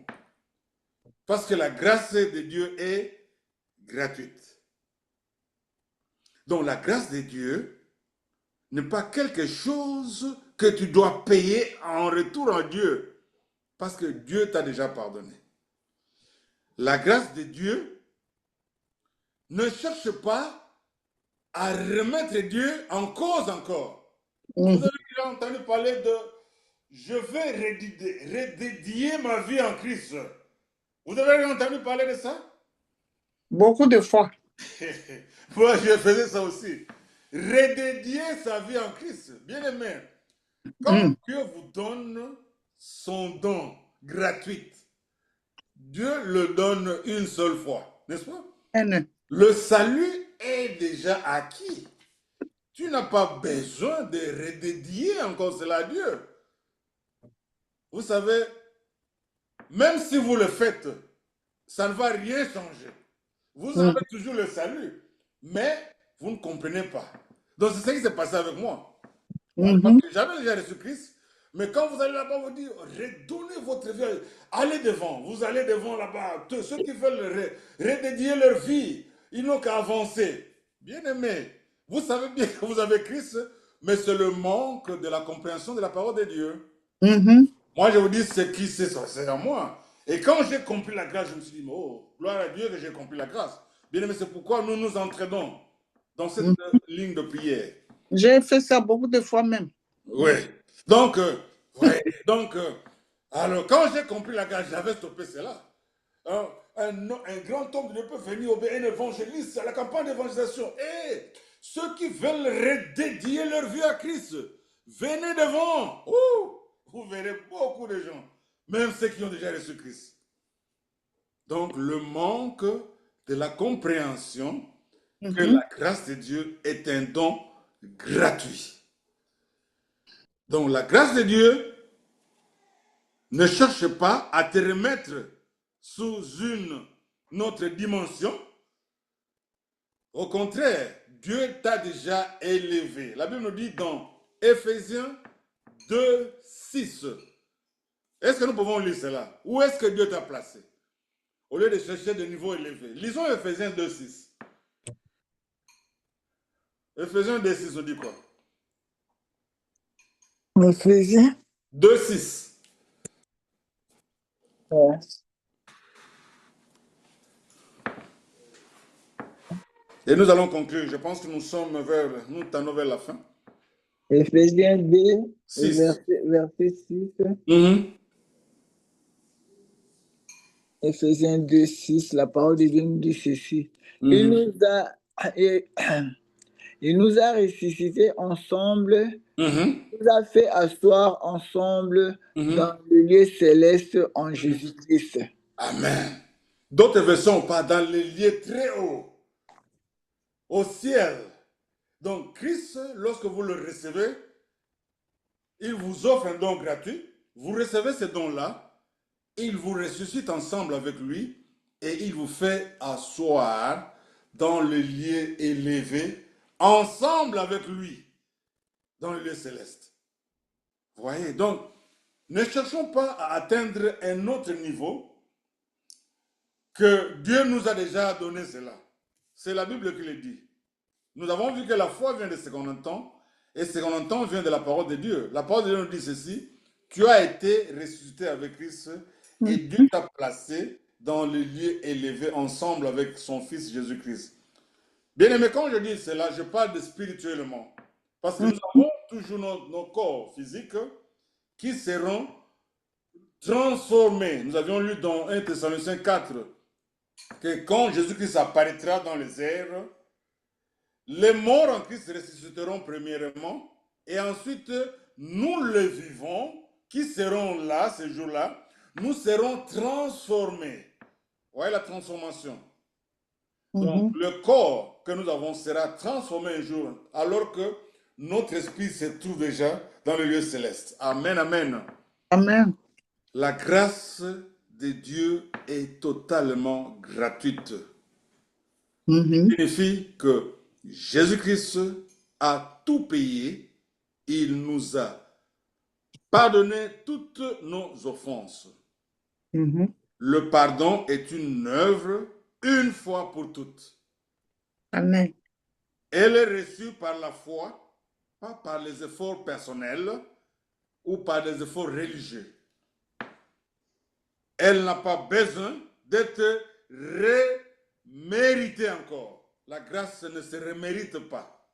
Parce que la grâce de Dieu est gratuite. Donc la grâce de Dieu n'est pas quelque chose que tu dois payer en retour à Dieu. Parce que Dieu t'a déjà pardonné. La grâce de Dieu ne cherche pas à remettre Dieu en cause encore. Vous avez déjà entendu parler de je vais redédier ma vie en Christ. Vous avez déjà entendu parler de ça? Beaucoup de fois. Moi, je faisais ça aussi. Redédier sa vie en Christ. Bien aimé, quand Dieu vous donne son don gratuit, Dieu le donne une seule fois, n'est-ce pas? Le salut est déjà acquis. Tu n'as pas besoin de redédier encore cela à Dieu. Vous savez, même si vous le faites, ça ne va rien changer. Vous avez toujours le salut, mais vous ne comprenez pas. Donc c'est ce qui s'est passé avec moi. Parce que j'avais déjà reçu Christ, mais quand vous allez là-bas, vous dites, redonnez votre vie, allez devant, vous allez devant là-bas. Ceux qui veulent redédier leur vie, ils n'ont qu'à avancer. Bien aimé, vous savez bien que vous avez Christ, mais c'est le manque de la compréhension de la parole de Dieu. Moi, je vous dis ce qui c'est à moi. Et quand j'ai compris la grâce, je me suis dit, oh, gloire à Dieu que j'ai compris la grâce. Bien aimé, c'est pourquoi nous nous entraînons dans cette ligne de prière. J'ai fait ça beaucoup de fois même. Oui. Donc, ouais. Donc, alors, quand j'ai compris la grâce, j'avais stoppé cela. Un grand homme ne peut venir au un évangéliste à la campagne d'évangélisation. Et ceux qui veulent redédier leur vie à Christ, venez devant. Ouh, vous verrez beaucoup de gens, même ceux qui ont déjà reçu Christ. Donc, le manque de la compréhension que la grâce de Dieu est un don gratuit. Donc, la grâce de Dieu ne cherche pas à te remettre sous une autre dimension. Au contraire, Dieu t'a déjà élevé. La Bible nous dit dans Éphésiens 2, 6. Est-ce que nous pouvons lire cela? Où est-ce que Dieu t'a placé? Au lieu de chercher de niveaux élevés. Lisons Éphésiens 2, 6. Éphésiens 2, 6, on dit quoi? Éphésiens 2, 6. Ouais. Et nous allons conclure. Je pense que nous tendons vers la fin. Éphésiens 2, 6. verset 6. Éphésiens 2, 6, la parole de Dieu nous dit ceci. Il nous a ressuscités ensemble, il nous a fait asseoir ensemble dans le lieu céleste en Jésus-Christ. Amen. D'autres versions parlent dans les lieux très hauts, au ciel. Donc Christ, lorsque vous le recevez, il vous offre un don gratuit. Vous recevez ce don-là, il vous ressuscite ensemble avec lui et il vous fait asseoir dans le lieu élevé, ensemble avec lui, dans le lieu céleste. Vous voyez, donc, ne cherchons pas à atteindre un autre niveau que Dieu nous a déjà donné cela. C'est la Bible qui le dit. Nous avons vu que la foi vient de ce qu'on entend, et ce qu'on entend vient de la parole de Dieu. La parole de Dieu nous dit ceci: tu as été ressuscité avec Christ, et Dieu t'a placé dans le lieu élevé ensemble avec son Fils Jésus-Christ. Bien aimé, quand je dis cela, je parle de spirituellement. Parce que nous avons toujours nos corps physiques qui seront transformés. Nous avions lu dans 1 Thessaloniciens 4 que quand Jésus-Christ apparaîtra dans les airs, les morts en Christ ressusciteront premièrement, et ensuite, nous les vivants, qui seront là, ce jour-là, nous serons transformés. Vous voyez la transformation? Donc, le corps que nous avons sera transformé un jour, alors que notre esprit se trouve déjà dans le lieu céleste. Amen, amen. Amen. La grâce de Dieu est totalement gratuite. Ça signifie que Jésus-Christ a tout payé. Il nous a pardonné toutes nos offenses. Le pardon est une œuvre une fois pour toutes. Amen. Elle est reçue par la foi, pas par les efforts personnels ou par des efforts religieux. Elle n'a pas besoin d'être reméritée encore. La grâce ne se remérite pas.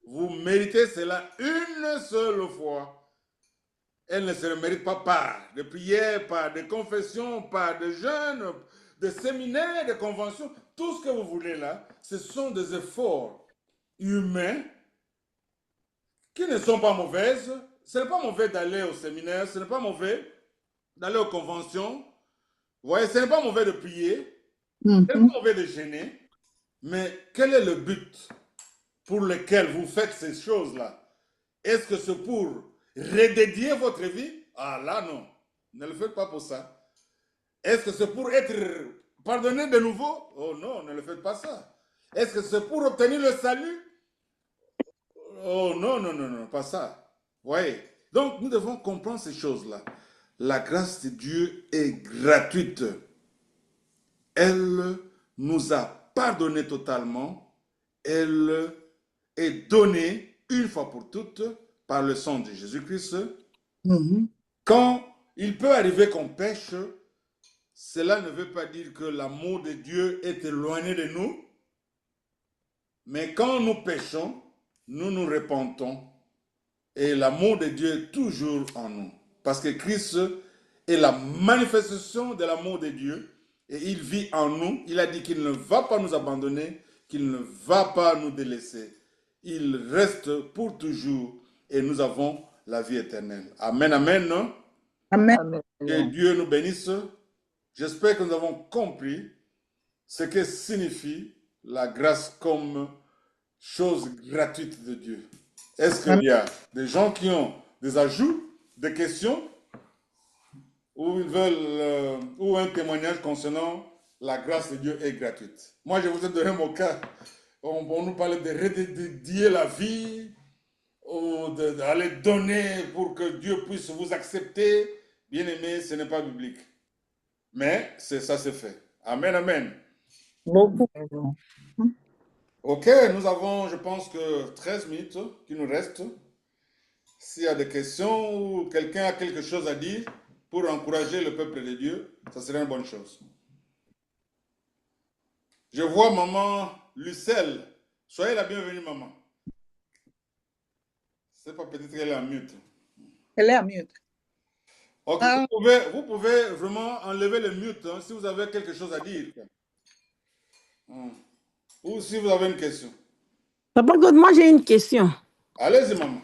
Vous méritez cela une seule fois. Elle ne se remérite pas par de prières, par de confessions, par de jeûnes, de séminaires, de conventions. Tout ce que vous voulez là, ce sont des efforts humains qui ne sont pas mauvaises. Ce n'est pas mauvais d'aller au séminaire, ce n'est pas mauvais d'aller aux conventions. Vous voyez, ce n'est pas mauvais de prier, ce n'est pas mauvais de gêner. Mais quel est le but pour lequel vous faites ces choses-là? Est-ce que c'est pour redédier votre vie? Ah là, non. Ne le faites pas pour ça. Est-ce que c'est pour être pardonné de nouveau? Oh non, ne le faites pas ça. Est-ce que c'est pour obtenir le salut? Oh non, non, non, non, pas ça. Vous voyez? Donc, nous devons comprendre ces choses-là. La grâce de Dieu est gratuite. Elle nous a pardonné totalement. Elle est donnée une fois pour toutes par le sang de Jésus-Christ. Quand il peut arriver qu'on pêche, cela ne veut pas dire que l'amour de Dieu est éloigné de nous, mais quand nous péchons, nous nous repentons et l'amour de Dieu est toujours en nous. Parce que Christ est la manifestation de l'amour de Dieu et il vit en nous. Il a dit qu'il ne va pas nous abandonner, qu'il ne va pas nous délaisser. Il reste pour toujours et nous avons la vie éternelle. Amen, amen. Amen. Amen. Que Dieu nous bénisse. J'espère que nous avons compris ce que signifie la grâce comme chose gratuite de Dieu. Est-ce qu'il y a des gens qui ont des ajouts, des questions, ou ils veulent, ou un témoignage concernant la grâce de Dieu est gratuite? Moi, je vous ai donné mon cas. On nous parle de redédier la vie, ou d'aller donner pour que Dieu puisse vous accepter. Bien aimé, ce n'est pas biblique. Mais ça se fait. Amen, amen. Beaucoup. Ok, nous avons, je pense que 13 minutes qui nous restent. S'il y a des questions ou quelqu'un a quelque chose à dire pour encourager le peuple de Dieu, ça serait une bonne chose. Je vois maman Lucelle. Soyez la bienvenue, maman. C'est pas peut-être qu'elle est en mute. Elle est en mute. Ok, vous pouvez vraiment enlever le mute si vous avez quelque chose à dire. Ou si vous avez une question. Papa God, moi j'ai une question. Allez-y, maman.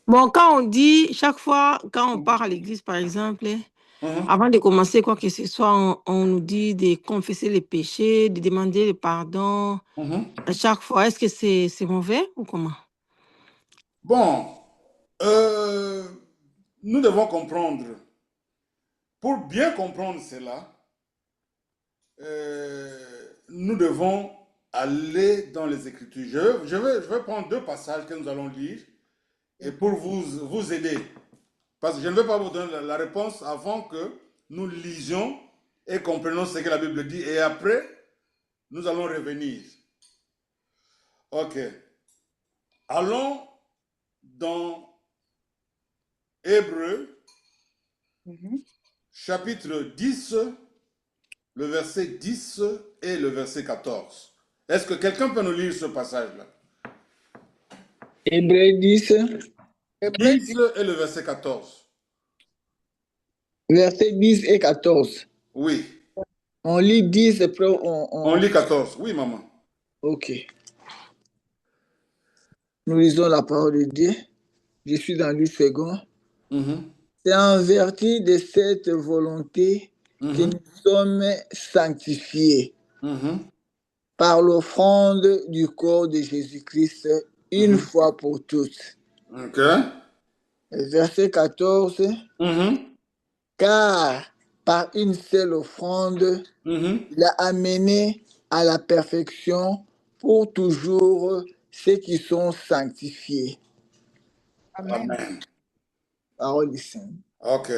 Bon, quand on dit, chaque fois, quand on part à l'église, par exemple, avant de commencer quoi que ce soit, on nous dit de confesser les péchés, de demander le pardon. À chaque fois, est-ce que c'est mauvais ou comment? Bon, nous devons comprendre. Pour bien comprendre cela, nous devons aller dans les Écritures. Je vais prendre deux passages que nous allons lire et pour vous aider. Parce que je ne vais pas vous donner la réponse avant que nous lisions et comprenions ce que la Bible dit. Et après, nous allons revenir. Ok. Allons dans Hébreux, chapitre 10, le verset 10 et le verset 14. Est-ce que quelqu'un peut nous lire ce passage-là? Hébreux 10, 10 et le verset 14. verset 10 et 14. Oui. On lit 10 et après On lit 14. Oui, maman. Ok. Nous lisons la parole de Dieu. Je suis dans 10 secondes. C'est en vertu de cette volonté que nous sommes sanctifiés par l'offrande du corps de Jésus-Christ une fois pour toutes. Ok. Verset 14. Car par une seule offrande, il a amené à la perfection pour toujours ceux qui sont sanctifiés. Amen. Parole du Seigneur. Ok.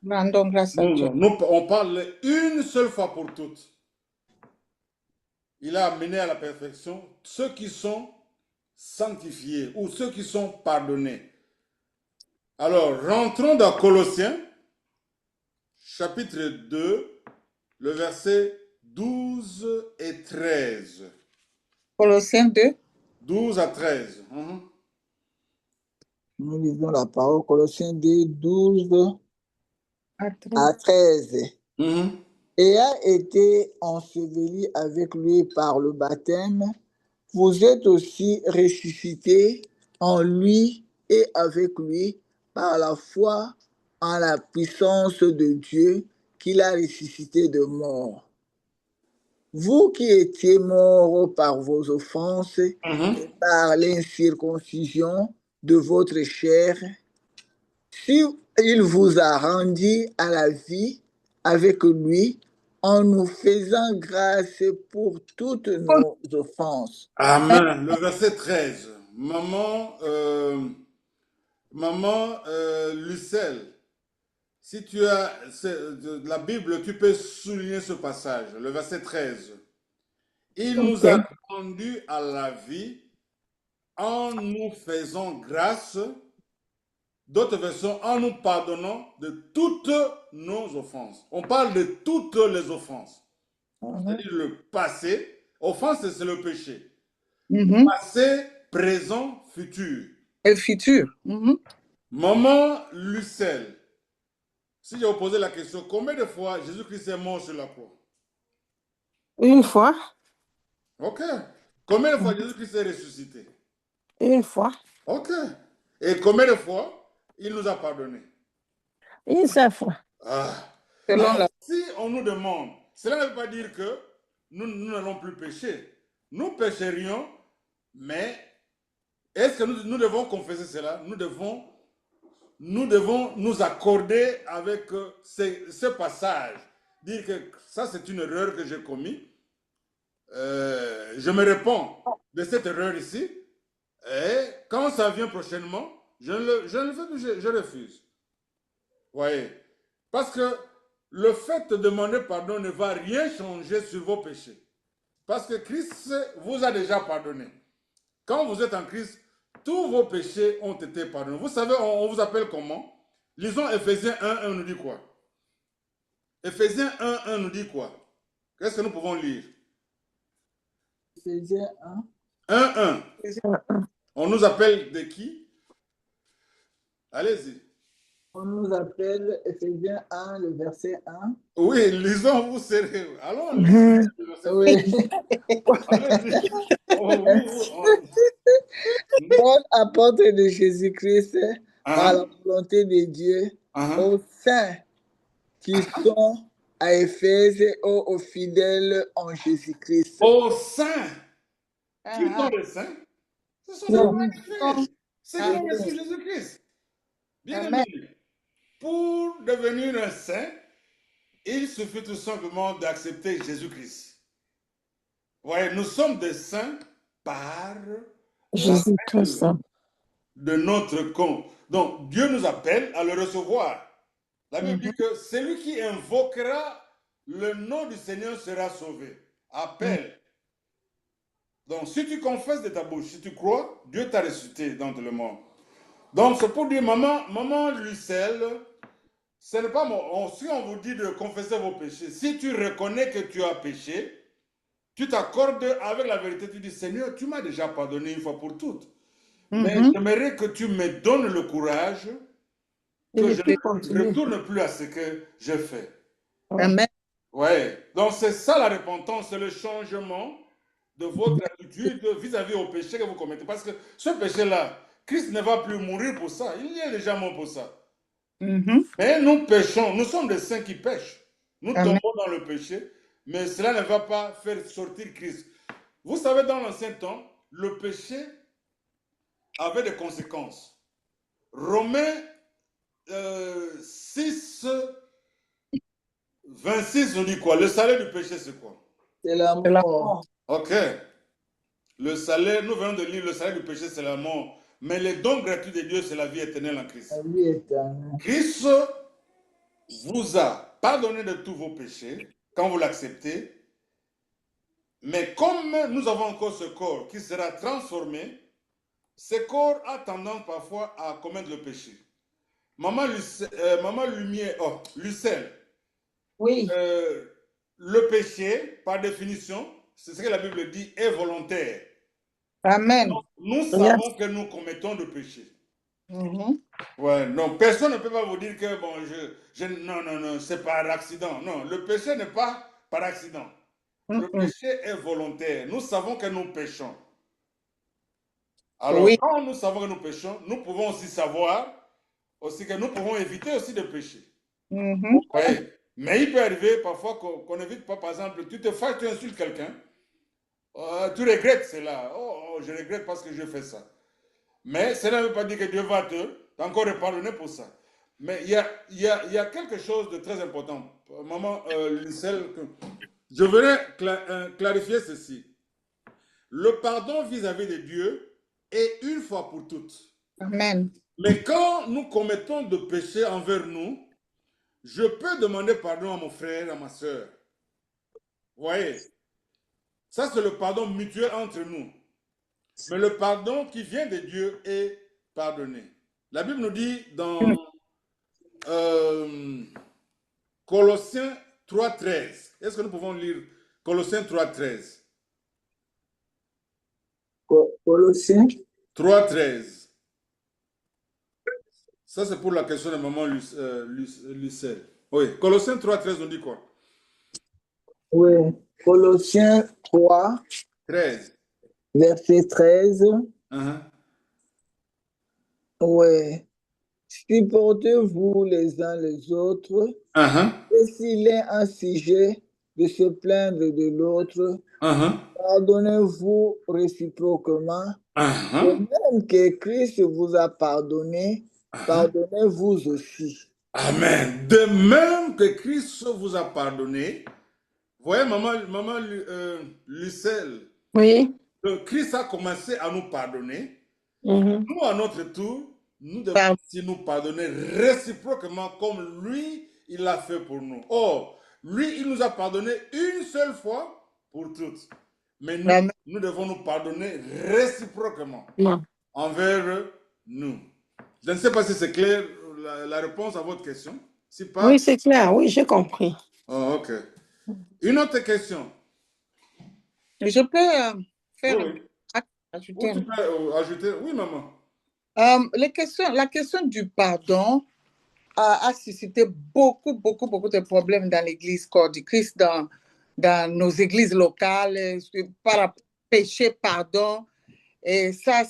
Rendons grâce à Dieu. On parle une seule fois pour toutes. Il a amené à la perfection ceux qui sont sanctifiés ou ceux qui sont pardonnés. Alors, rentrons dans Colossiens, chapitre 2, le verset 12 et 13. Colossiens 2. 12 à 13. Nous lisons la parole, Colossiens 2, 12 à 13. Et a été enseveli avec lui par le baptême, vous êtes aussi ressuscités en lui et avec lui par la foi en la puissance de Dieu qu'il a ressuscité de mort. Vous qui étiez morts par vos offenses et par l'incirconcision de votre chair, si il vous a rendu à la vie avec lui en nous faisant grâce pour toutes nos offenses. Amen. Le verset 13. Maman Lucelle, si tu as la Bible, tu peux souligner ce passage, le verset 13. Il nous a rendus à la vie en nous faisant grâce D'autres versions, en nous pardonnant de toutes nos offenses. On parle de toutes les offenses. C'est-à-dire le passé. Offense, c'est le péché. Passé, présent, futur. Et futur. Maman Lucelle, si je vous posais la question, combien de fois Jésus-Christ est mort sur la croix? Une fois. Ok. Combien de fois Jésus-Christ est ressuscité? Une fois. Ok. Et combien de fois il nous a pardonné? Une seule fois. Alors, si on nous demande, cela ne veut pas dire que nous n'allons plus pécher. Nous pécherions, mais est-ce que nous devons confesser cela? Nous devons nous accorder avec ce passage. Dire que ça, c'est une erreur que j'ai commise. Je me réponds de cette erreur ici. Et quand ça vient prochainement, je refuse. Voyez. Parce que le fait de demander pardon ne va rien changer sur vos péchés. Parce que Christ vous a déjà pardonné. Quand vous êtes en Christ, tous vos péchés ont été pardonnés. Vous savez, on vous appelle comment? Lisons Ephésiens 1, 1 nous dit quoi? Ephésiens 1, 1 nous dit quoi? Qu'est-ce que nous pouvons lire? Ephésiens 1. 1, 1. On nous appelle de qui? Allez-y. On nous appelle Ephésiens 1, le verset 1. Oui, lisons, vous serez. Allons, lisons. Oui. Paul, apôtre de Jésus-Christ, par la volonté de Dieu, aux saints qui sont à Éphèse et aux fidèles en Jésus-Christ. Aux saints. Qui sont les saints? Ce sont les saints. C'est qui ont reçu Jésus-Christ. Bien aimé. Pour devenir un saint, il suffit tout simplement d'accepter Jésus-Christ. Voyez, nous sommes des saints par Jésus-Christ de notre compte. Donc, Dieu nous appelle à le recevoir. La Bible dit que celui qui invoquera le nom du Seigneur sera sauvé. Appelle. Donc, si tu confesses de ta bouche, si tu crois, Dieu t'a ressuscité dans le monde. Donc, c'est pour dire, maman Lucelle, ce n'est pas si on vous dit de confesser vos péchés, si tu reconnais que tu as péché, tu t'accordes avec la vérité, tu dis, Seigneur, tu m'as déjà pardonné une fois pour toutes. Mais j'aimerais que tu me donnes le courage que je ne retourne plus à ce que j'ai fait. Amen. Ouais. Donc, c'est ça la repentance, c'est le changement de votre attitude vis-à-vis au péché que vous commettez. Parce que ce péché-là, Christ ne va plus mourir pour ça. Il y est déjà mort pour ça. Mais nous péchons. Nous sommes des saints qui pêchent. Nous tombons dans le péché, mais cela ne va pas faire sortir Christ. Vous savez, dans l'ancien temps, le péché avait des conséquences. Romains 6, 26 nous dit quoi? Le salaire du péché, c'est quoi? C'est la mort. Ok. Le salaire, nous venons de lire, le salaire du péché, c'est la mort. Mais le don gratuit de Dieu, c'est la vie éternelle en Christ. La vie éternelle. Christ vous a pardonné de tous vos péchés quand vous l'acceptez. Mais comme nous avons encore ce corps qui sera transformé, ce corps a tendance parfois à commettre le péché. Maman Lucelle. Oui. Le péché, par définition, c'est ce que la Bible dit, est volontaire. Amen. Donc, nous savons que nous commettons de péché. Ouais, non, personne ne peut pas vous dire que bon, non, c'est par accident. Non, le péché n'est pas par accident. Le péché est volontaire. Nous savons que nous péchons. Alors, quand nous savons que nous péchons, nous pouvons aussi savoir aussi que nous pouvons éviter aussi de pécher. Ouais. Mais il peut arriver parfois qu'on n'évite pas, par exemple, tu te fâches, tu insultes quelqu'un, tu regrettes cela. Oh, je regrette parce que je fais ça. Mais cela ne veut pas dire que Dieu va t'encore pardonner pour ça. Mais il y a quelque chose de très important. Maman Lucelle, je voudrais clarifier ceci. Le pardon vis-à-vis de Dieu est une fois pour toutes. Amen. Mais quand nous commettons de péchés envers nous, je peux demander pardon à mon frère, à ma soeur. Vous voyez? Ça, c'est le pardon mutuel entre nous. Mais le pardon qui vient de Dieu est pardonné. La Bible nous dit dans Colossiens 3,13. Est-ce que nous pouvons lire Colossiens 3,13? Colossiens 3,13. Ça, c'est pour la question de maman Lucelle. Oui, Colossiens 3,13 nous dit quoi? Oui, Colossiens 3, 13. verset 13. Oui. Supportez-vous les uns les autres. Et s'il est un sujet de se plaindre de l'autre, pardonnez-vous réciproquement. De même que Christ vous a pardonné, pardonnez-vous aussi. Amen. De même que Christ vous a pardonné. Voyez, maman Lucelle. Oui. Christ a commencé à nous pardonner. Nous, à notre tour, nous devons aussi nous pardonner réciproquement comme lui, il l'a fait pour nous. Or, lui, il nous a pardonné une seule fois pour toutes. Mais nous devons nous pardonner réciproquement envers nous. Je ne sais pas si c'est clair la réponse à votre question. Si pas, oui, c'est clair. Oui, j'ai compris. Oh, ok. Une autre question. Je peux faire ajouter. Tu peux ajouter. Oui, maman. La question du pardon a suscité beaucoup de problèmes dans l'église Corps du Christ, dans nos églises locales, par péché, pardon. Et ça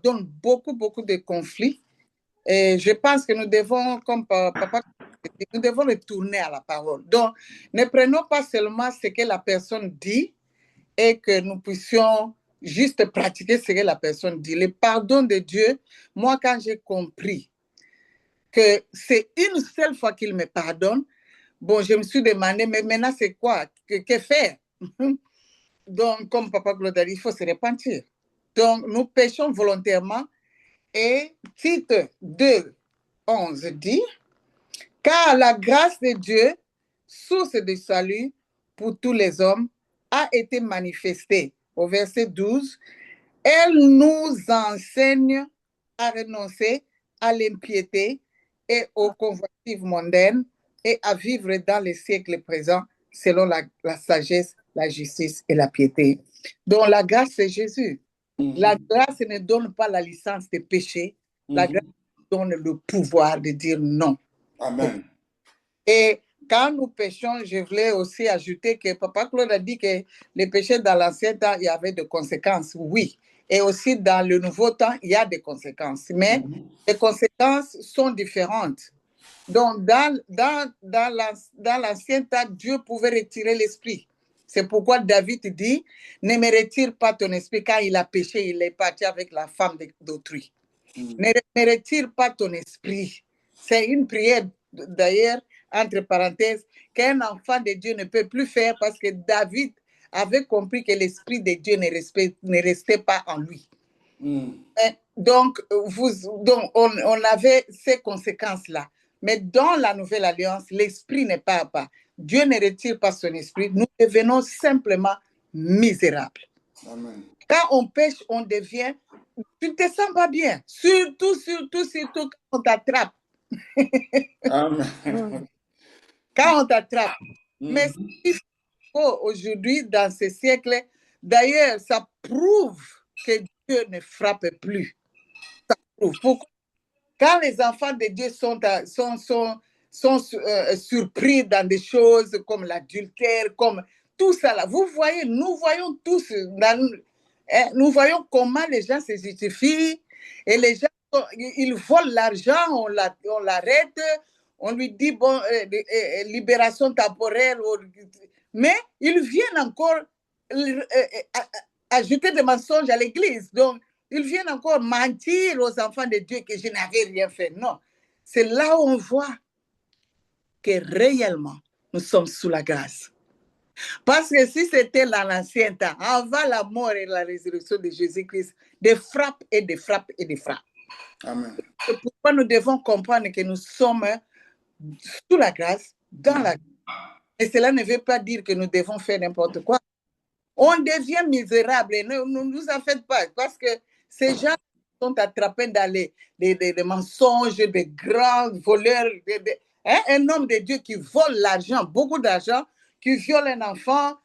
donne beaucoup de conflits. Et je pense que nous devons, comme papa, nous devons retourner à la parole. Donc, ne prenons pas seulement ce que la personne dit et que nous puissions juste pratiquer ce que la personne dit. Le pardon de Dieu, moi, quand j'ai compris que c'est une seule fois qu'il me pardonne, bon, je me suis demandé, mais maintenant, c'est quoi? Que faire? Donc, comme papa Claude a dit, il faut se repentir. Donc, nous péchons volontairement. Et Tite 2:11 dit, car la grâce de Dieu, source de salut pour tous les hommes, a été manifestée. Au verset 12, elle nous enseigne à renoncer à l'impiété et aux convoitises mondaines et à vivre dans les siècles présents selon la sagesse, la justice et la piété. Donc la grâce, c'est Jésus. La grâce ne donne pas la licence de péché. La grâce donne le pouvoir de dire non. Amen. Et quand nous péchons, je voulais aussi ajouter que papa Claude a dit que les péchés dans l'ancien temps, il y avait des conséquences. Oui. Et aussi dans le nouveau temps, il y a des conséquences. Mais les conséquences sont différentes. Donc, dans l'ancien temps, Dieu pouvait retirer l'esprit. C'est pourquoi David dit, ne me retire pas ton esprit. Quand il a péché, il est parti avec la femme d'autrui. Ne me retire pas ton esprit. C'est une prière, d'ailleurs, entre parenthèses, qu'un enfant de Dieu ne peut plus faire parce que David avait compris que l'esprit de Dieu ne restait pas en lui. Donc, on avait ces conséquences-là. Mais dans la nouvelle alliance, l'esprit n'est pas. Dieu ne retire pas son esprit. Nous devenons simplement misérables. Amen. Quand on pêche, on devient... Tu ne te sens pas bien. Surtout quand on t'attrape. Amen. Quand on t'attrape. Mais ce qu'il faut aujourd'hui, dans ce siècle, d'ailleurs, ça prouve que Dieu ne frappe plus. Ça prouve. Pourquoi? Quand les enfants de Dieu sont surpris dans des choses comme l'adultère, comme tout ça là, vous voyez, nous voyons tous, nous voyons comment les gens se justifient et les gens, ils volent l'argent, on l'arrête, on lui dit, bon, libération temporaire, mais ils viennent encore ajouter des mensonges à l'église. Donc, ils viennent encore mentir aux enfants de Dieu que je n'avais rien fait. Non. C'est là où on voit que réellement, nous sommes sous la grâce. Parce que si c'était dans l'ancien temps, avant la mort et la résurrection de Jésus-Christ, des frappes et des frappes et des frappes. Amen. C'est pourquoi nous devons comprendre que nous sommes sous la grâce, dans la grâce. Et cela ne veut pas dire que nous devons faire n'importe quoi. On devient misérable et ne nous en faites pas, parce que ces gens sont attrapés dans les mensonges, des grands voleurs, un homme de Dieu qui vole l'argent, beaucoup d'argent, qui viole un enfant,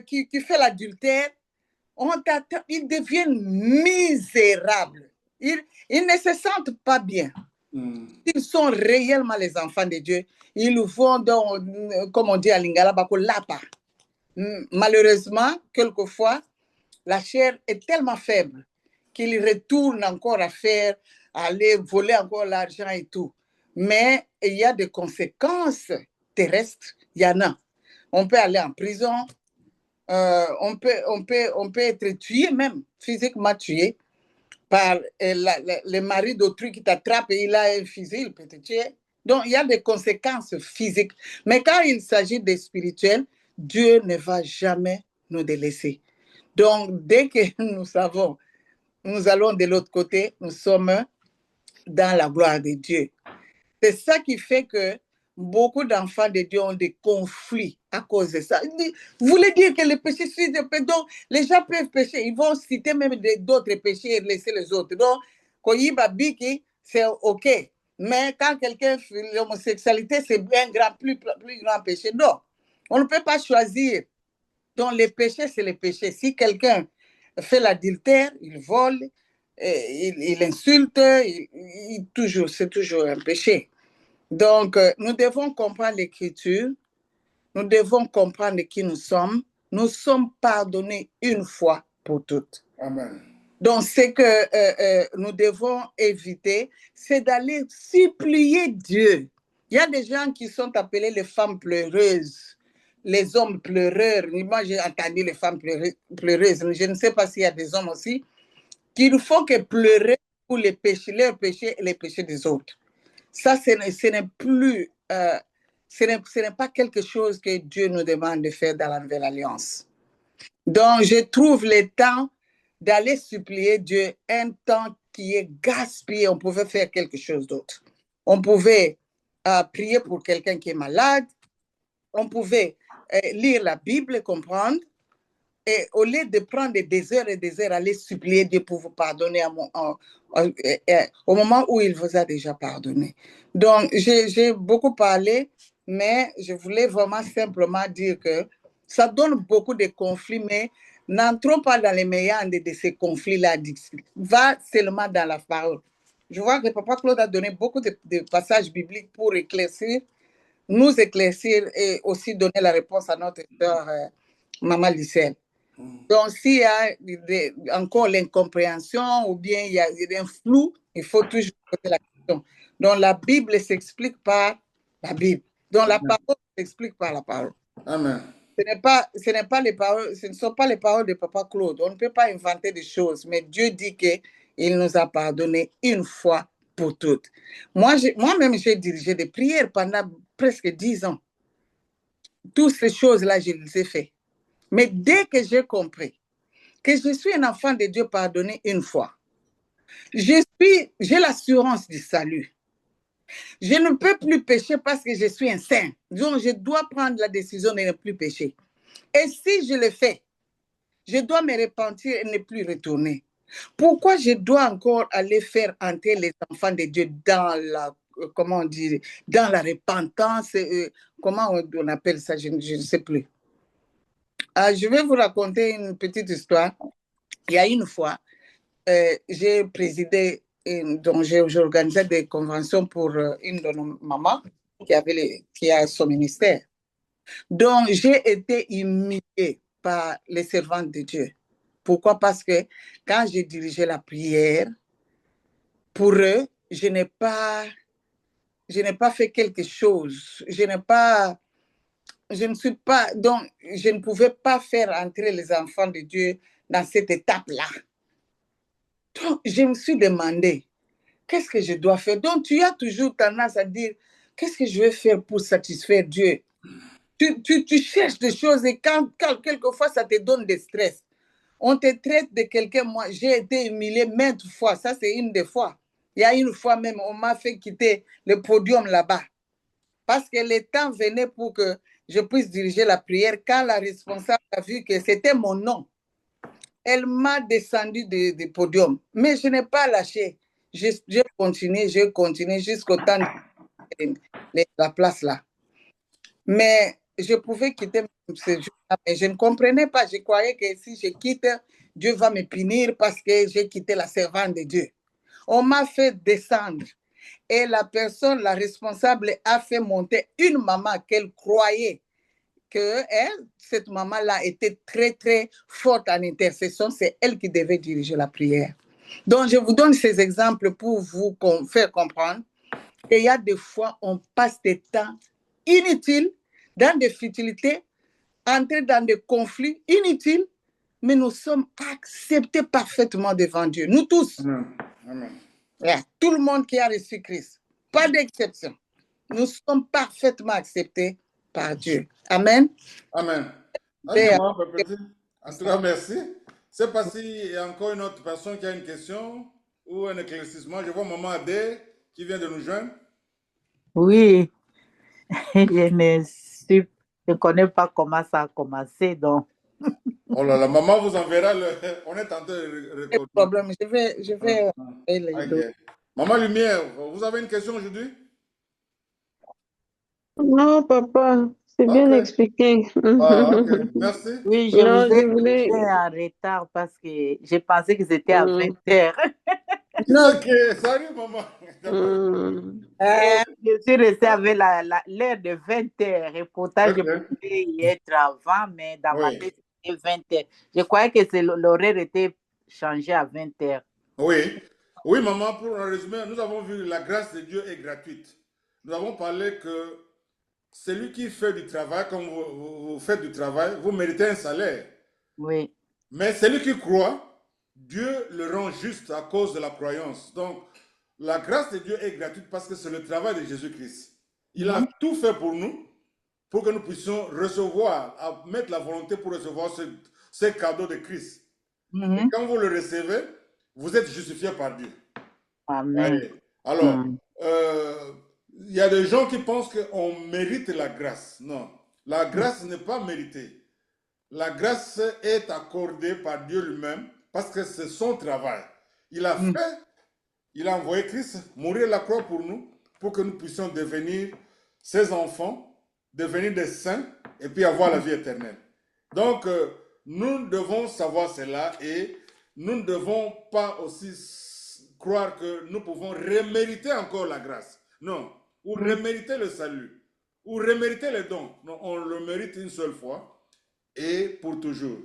qui fait l'adultère, ils deviennent misérables. Ils ne se sentent pas bien. Ils sont réellement les enfants de Dieu. Ils vont dans, comme on dit à Lingala, lapa. Malheureusement, quelquefois, la chair est tellement faible qu'ils retournent encore à aller voler encore l'argent et tout. Mais il y a des conséquences terrestres. Il y en a. On peut aller en prison. On peut être tué même, physiquement tué, par le mari d'autrui qui t'attrape et il a un fusil, il peut te tuer. Donc, il y a des conséquences physiques. Mais quand il s'agit des spirituels, Dieu ne va jamais nous délaisser. Donc, dès que nous savons, nous allons de l'autre côté, nous sommes dans la gloire de Dieu. C'est ça qui fait que beaucoup d'enfants de Dieu ont des conflits à cause de ça. Vous voulez dire que le péché suit des péchés, donc les gens peuvent pécher, ils vont citer même d'autres péchés et laisser les autres. Donc, Koyiba Biki, c'est OK. Mais quand quelqu'un fait l'homosexualité, c'est un plus grand péché. Non, on ne peut pas choisir. Donc, les péchés, c'est les péchés. Si quelqu'un fait l'adultère, il vole, il insulte, c'est toujours un péché. Donc, nous devons comprendre l'Écriture, nous devons comprendre qui nous sommes pardonnés une fois pour toutes. Amen. Donc, ce que nous devons éviter, c'est d'aller supplier Dieu. Il y a des gens qui sont appelés les femmes pleureuses, les hommes pleureurs. Moi, j'ai entendu les femmes pleureuses. Je ne sais pas s'il y a des hommes aussi qui ne font que pleurer pour leurs péchés et les péchés des autres. Ça, ce n'est plus, ce n'est pas quelque chose que Dieu nous demande de faire dans la Nouvelle Alliance. Donc, je trouve le temps d'aller supplier Dieu, un temps qui est gaspillé. On pouvait faire quelque chose d'autre. On pouvait prier pour quelqu'un qui est malade. On pouvait lire la Bible et comprendre. Et au lieu de prendre des heures et des heures, aller supplier Dieu pour vous pardonner au moment où il vous a déjà pardonné. Donc, j'ai beaucoup parlé, mais je voulais vraiment simplement dire que ça donne beaucoup de conflits, mais n'entrons pas dans les méandres de ces conflits-là. Va seulement dans la parole. Je vois que Papa Claude a donné beaucoup de passages bibliques pour nous éclaircir et aussi donner la réponse à notre sœur Maman Lucelle. Donc, s'il y a encore l'incompréhension ou bien il y a un flou, il faut toujours poser la question. Donc, la Bible s'explique par la Bible. Donc, la parole s'explique par la parole. Amen. Ce ne sont pas les paroles de Papa Claude. On ne peut pas inventer des choses, mais Dieu dit qu'il nous a pardonné une fois pour toutes. Moi-même, j'ai dirigé des prières pendant presque 10 ans. Toutes ces choses-là, je les ai faites. Mais dès que j'ai compris que je suis un enfant de Dieu pardonné une fois, j'ai l'assurance du salut. Je ne peux plus pécher parce que je suis un saint. Donc, je dois prendre la décision de ne plus pécher. Et si je le fais, je dois me repentir et ne plus retourner. Pourquoi je dois encore aller faire entrer les enfants de Dieu dans la, comment on dit, dans la repentance, comment on appelle ça, je ne sais plus. Je vais vous raconter une petite histoire. Il y a une fois, j'ai présidé, donc j'ai organisé des conventions pour une de nos mamans qui a son ministère. Donc, j'ai été humiliée par les servantes de Dieu. Pourquoi? Parce que quand j'ai dirigé la prière, pour eux, je n'ai pas fait quelque chose. Je ne pouvais pas faire entrer les enfants de Dieu dans cette étape-là. Donc, je me suis demandé, qu'est-ce que je dois faire? Donc, tu as toujours tendance à dire, qu'est-ce que je vais faire pour satisfaire Dieu? Tu cherches des choses et quand quelquefois, ça te donne des stress. On te traite de quelqu'un, moi, j'ai été humiliée maintes fois, ça c'est une des fois. Il y a une fois même, on m'a fait quitter le podium là-bas. Parce que le temps venait pour que je puisse diriger la prière quand la responsable a vu que c'était mon nom. elle m'a descendu du podium. Mais je n'ai pas lâché. J'ai continué jusqu'au temps de la place là. Mais je pouvais quitter ce jour-là, mais je ne comprenais pas. Je croyais que si je quitte, Dieu va me punir parce que j'ai quitté la servante de Dieu. On m'a fait descendre. Et la personne, la responsable, a fait monter une maman qu'elle croyait que cette maman-là était très, très forte en intercession. C'est elle qui devait diriger la prière. Donc, je vous donne ces exemples pour vous faire comprendre qu'il y a des fois, on passe des temps inutiles, dans des futilités, entrer dans des conflits inutiles, mais nous sommes acceptés parfaitement devant Dieu. Nous tous. Amen. Amen. Yeah. Tout le monde qui a reçu Christ. Pas d'exception. Nous sommes parfaitement acceptés par Dieu. Amen. Amen. En tout cas, merci. C'est pas s'il y a encore une autre personne qui a une question ou un éclaircissement. Je vois Maman Adé qui vient de nous joindre. Oui, je ne connais pas comment ça a commencé, donc. Oh là là, maman vous enverra on est tenté de Pas de problème, je vais okay. Maman Lumière, vous avez une question aujourd'hui? Non, papa, c'est bien expliqué. Ok, merci. Oui, je voulais en retard parce que j'ai pensé que c'était à 20h. Non, ok, salut maman. Je suis restée avec l'heure de 20h et pourtant je pouvais y être avant, mais dans ma tête c'était 20h. Je croyais que l'horaire était changé à 20h. Oui, oui maman, pour un résumé, nous avons vu la grâce de Dieu est gratuite. Nous avons parlé que celui qui fait du travail, comme vous faites du travail, vous méritez un salaire. Oui. Mais celui qui croit, Dieu le rend juste à cause de la croyance. Donc, la grâce de Dieu est gratuite parce que c'est le travail de Jésus-Christ. Il a tout fait pour nous, pour que nous puissions recevoir, mettre la volonté pour recevoir ce cadeau de Christ. Et quand vous le recevez, vous êtes justifié par Dieu. Amen. Allez. Alors, il y a des gens qui pensent qu'on mérite la grâce. Non, la grâce n'est pas méritée. La grâce est accordée par Dieu lui-même parce que c'est son travail. Il a fait, il a envoyé Christ mourir à la croix pour nous, pour que nous puissions devenir ses enfants, devenir des saints et puis avoir la vie éternelle. Donc, nous devons savoir cela et nous ne devons pas aussi croire que nous pouvons remériter encore la grâce. Non, ou remériter le salut, ou remériter les dons. Non, on le mérite une seule fois et pour toujours.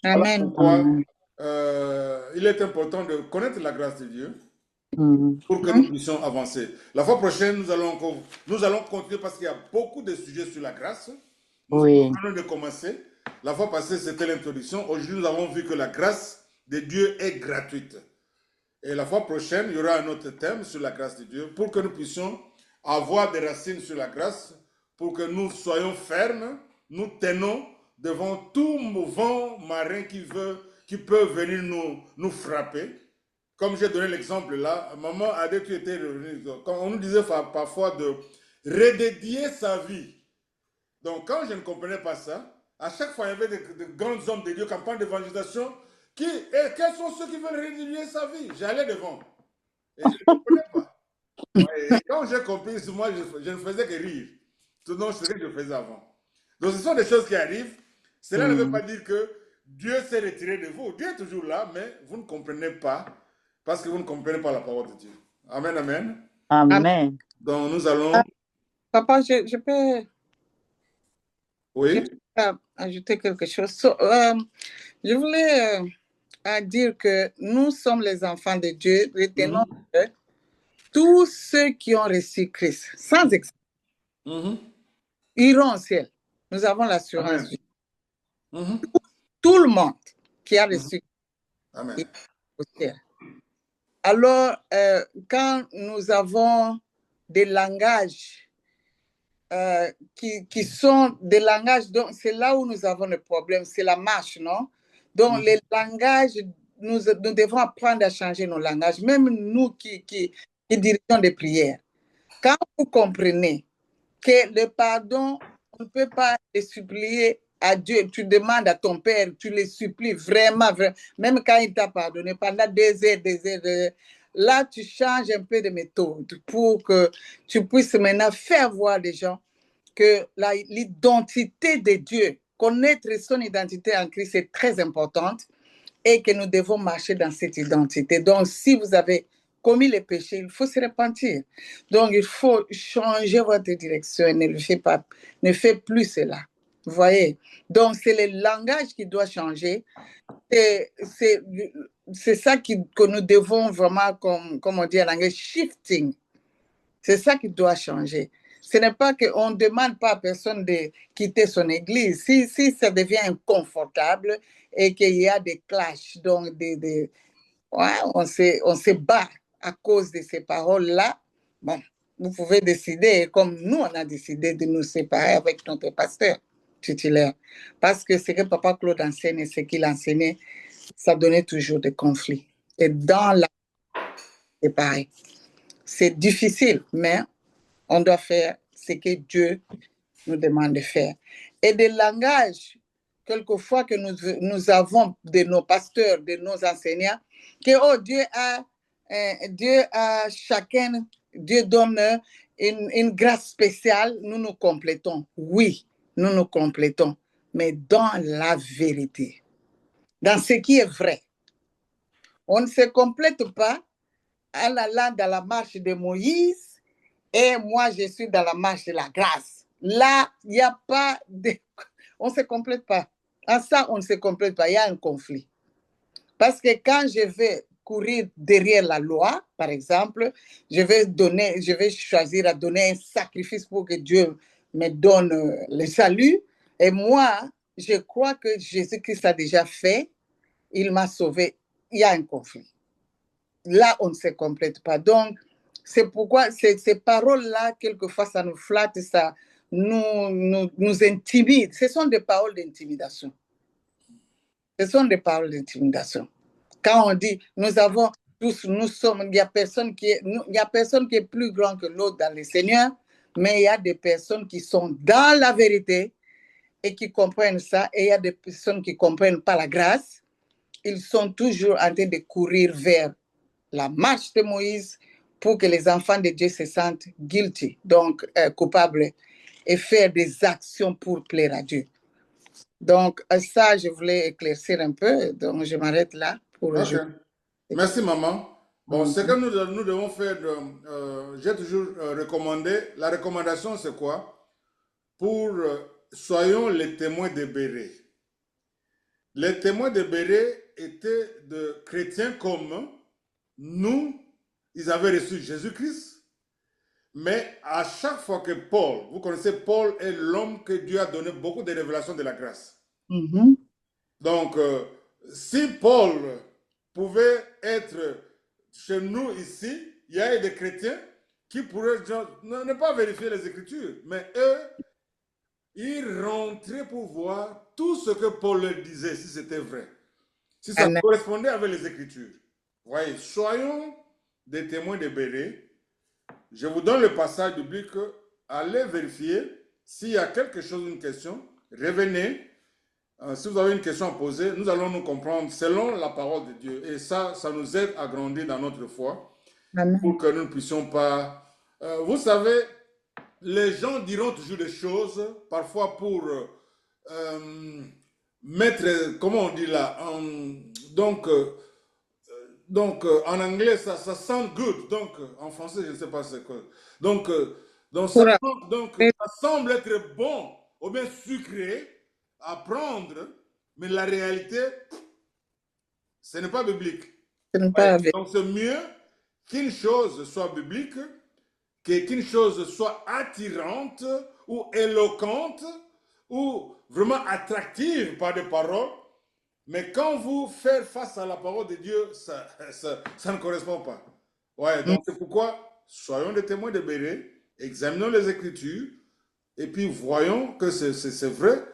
Amen. Il est important de connaître la grâce de Dieu pour que nous puissions avancer. La fois prochaine, nous allons continuer parce qu'il y a beaucoup de sujets sur la grâce. Nous sommes en train de commencer. La fois passée, c'était l'introduction. Aujourd'hui, nous avons vu que la grâce de Dieu est gratuite. Et la fois prochaine, il y aura un autre thème sur la grâce de Dieu pour que nous puissions avoir des racines sur la grâce, pour que nous soyons fermes, nous tenons devant tout vent marin qui peut venir nous frapper. Comme j'ai donné l'exemple là, maman Adé, tu étais revenue. Quand on nous disait parfois de redédier sa vie. Donc quand je ne comprenais pas ça, à chaque fois il y avait de grands hommes de Dieu, campagne d'évangélisation, quels sont ceux qui veulent redédier sa vie? J'allais devant. Et je ne comprenais pas. Et quand j'ai compris, moi je ne faisais que rire. Tout le monde ce que je faisais avant. Donc ce sont des choses qui arrivent. Cela ne veut pas dire que Dieu s'est retiré de vous. Dieu est toujours là, mais vous ne comprenez pas parce que vous ne comprenez pas la parole de Dieu. Amen, amen. Amen. Donc nous allons... Papa, je peux... Oui. Je peux ajouter quelque chose. Je voulais dire que nous sommes les enfants de Dieu. Retenons que tous ceux qui ont reçu Christ, sans exception, iront au ciel. Nous avons l'assurance. Tout le monde qui a reçu Christ au ciel. Alors, quand nous avons des langages qui sont des langages, donc c'est là où nous avons le problème, c'est la marche, non? Donc, les langages, nous devons apprendre à changer nos langages, même nous qui dirigeons des prières. Quand vous comprenez que le pardon, on ne peut pas le supplier à Dieu, tu demandes à ton Père, tu les supplies vraiment, même quand il t'a pardonné pendant des heures, là, tu changes un peu de méthode pour que tu puisses maintenant faire voir les gens que l'identité de Dieu, connaître son identité en Christ est très importante et que nous devons marcher dans cette identité. Donc, si vous avez commis les péchés, il faut se repentir. Donc, il faut changer votre direction. Ne faites plus cela. Vous voyez? Donc, c'est le langage qui doit changer. C'est ça que nous devons vraiment, comme on dit en anglais, shifting. C'est ça qui doit changer. Ce n'est pas qu'on ne demande pas à personne de quitter son église. Si ça devient inconfortable et qu'il y a des clashs, donc on se bat à cause de ces paroles-là, bon, vous pouvez décider, comme nous, on a décidé de nous séparer avec notre pasteur titulaire. Parce que ce que Papa Claude enseigne et ce qu'il enseignait, ça donnait toujours des conflits. Et dans la... c'est pareil. C'est difficile, mais on doit faire ce que Dieu nous demande de faire. Et des langages, quelquefois, que nous avons de nos pasteurs, de nos enseignants, que oh, Dieu a chacun, Dieu donne une grâce spéciale, nous nous complétons. Oui, nous nous complétons, mais dans la vérité, dans ce qui est vrai. On ne se complète pas en allant dans la marche de Moïse et moi, je suis dans la marche de la grâce. Là, il n'y a pas de... On ne se complète pas. En ça, on ne se complète pas. Il y a un conflit. Parce que quand je vais courir derrière la loi, par exemple, je vais choisir à donner un sacrifice pour que Dieu me donne le salut. Et moi, je crois que Jésus-Christ a déjà fait. Il m'a sauvé. Il y a un conflit. Là, on ne se complète pas. Donc, c'est pourquoi ces paroles-là, quelquefois, ça nous flatte, ça nous intimide. Ce sont des paroles d'intimidation. Ce sont des paroles d'intimidation. Quand on dit, nous avons tous, nous sommes, il n'y a personne qui est plus grand que l'autre dans le Seigneur, mais il y a des personnes qui sont dans la vérité et qui comprennent ça, et il y a des personnes qui ne comprennent pas la grâce. Ils sont toujours en train de courir vers la marche de Moïse pour que les enfants de Dieu se sentent guilty, donc coupables, et faire des actions pour plaire à Dieu. Donc, ça, je voulais éclaircir un peu, donc je m'arrête là pour le jour. Merci, maman. Bon, ce que nous devons faire, j'ai toujours recommandé, la recommandation, c'est quoi? Pour, soyons les témoins de Béré. Les témoins de Béré étaient de chrétiens comme nous, ils avaient reçu Jésus-Christ, mais à chaque fois que Paul, vous connaissez, Paul est l'homme que Dieu a donné beaucoup de révélations de la grâce. Donc, si Paul pouvait être chez nous ici, il y a des chrétiens qui pourraient ne pas vérifier les Écritures, mais eux, ils rentraient pour voir tout ce que Paul leur disait, si c'était vrai, si ça correspondait avec les Écritures. Voyez, soyons des témoins de Béré. Je vous donne le passage biblique. Allez vérifier. S'il y a quelque chose, une question, revenez. Si vous avez une question à poser, nous allons nous comprendre selon la parole de Dieu. Et ça nous aide à grandir dans notre foi. Amen. Pour que nous ne puissions pas... vous savez, les gens diront toujours des choses, parfois pour mettre... Comment on dit là? Donc, en anglais, ça sound good. Donc, en français, je ne sais pas c'est quoi. Donc, ça semble être bon ou bien sucré à prendre, mais la réalité, ce n'est pas biblique. Donc, c'est mieux qu'une chose soit biblique, qu'une chose soit attirante ou éloquente ou vraiment attractive par des paroles. Mais quand vous faites face à la parole de Dieu, ça ne correspond pas. Ouais, donc c'est pourquoi soyons des témoins de Béré, examinons les Écritures, et puis voyons que c'est vrai,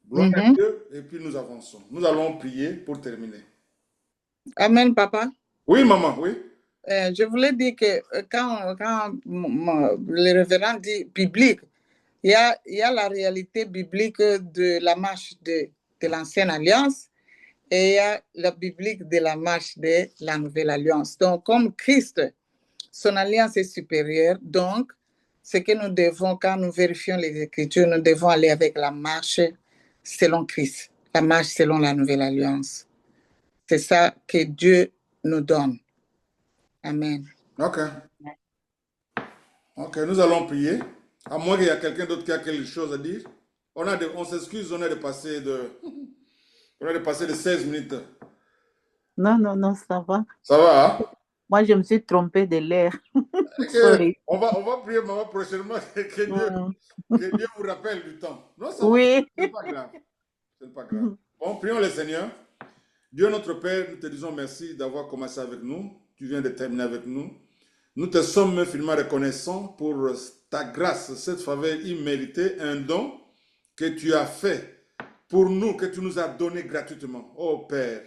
gloire à Dieu, et puis nous avançons. Nous allons prier pour terminer. Amen, papa. Oui, maman, oui. Je voulais dire que quand le révérend dit biblique, Il y a la réalité biblique de la marche de l'Ancienne Alliance et il y a la biblique de la marche de la Nouvelle Alliance. Donc, comme Christ, son alliance est supérieure, donc ce que nous devons, quand nous vérifions les Écritures, nous devons aller avec la marche selon Christ, la marche selon la Nouvelle Alliance. C'est ça que Dieu nous donne. Amen. Ok. Ok, nous allons prier. À moins qu'il y ait quelqu'un d'autre qui a quelque chose à dire. On s'excuse, on a dépassé de 16 minutes. Non, ça va. Ça va, hein? Moi, je me suis trompée de l'heure. Okay. On va prier, maman, prochainement que Dieu vous rappelle du temps. Non, ça oui. va, ce n'est pas grave. Ce n'est pas grave. Bon, prions le Seigneur. Dieu notre Père, nous te disons merci d'avoir commencé avec nous. Tu viens de terminer avec nous. Nous te sommes infiniment reconnaissants pour ta grâce, cette faveur imméritée, un don que tu as fait pour nous, que tu nous as donné gratuitement. Oh Père,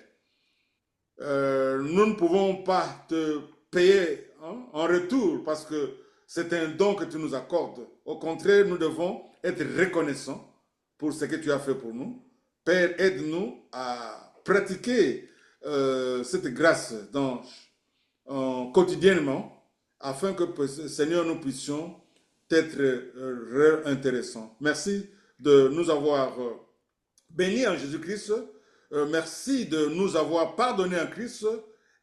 nous ne pouvons pas te payer en retour parce que c'est un don que tu nous accordes. Au contraire, nous devons être reconnaissants pour ce que tu as fait pour nous. Père, aide-nous à pratiquer cette grâce quotidiennement afin que, Seigneur, nous puissions être intéressants. Merci de nous avoir bénis en Jésus-Christ. Merci de nous avoir pardonné en Christ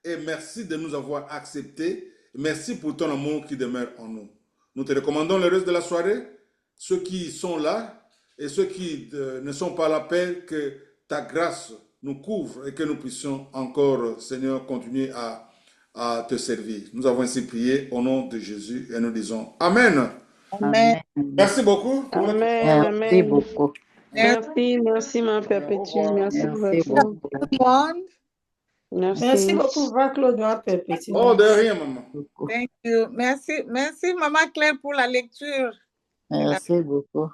et merci de nous avoir acceptés. Merci pour ton amour qui demeure en nous. Nous te recommandons le reste de la soirée. Ceux qui sont là et ceux qui ne sont pas là, Père, que ta grâce nous couvre et que nous puissions encore, Seigneur, continuer à te servir. Nous avons ainsi prié au nom de Jésus et nous disons Amen. Amen. Merci beaucoup. Amen. Merci beaucoup. Merci, ma perpétue. Merci beaucoup. Merci beaucoup, Claude, ma perpétue. Oh, de rien, maman. Thank you. Merci, Maman Claire, pour la lecture. Merci beaucoup.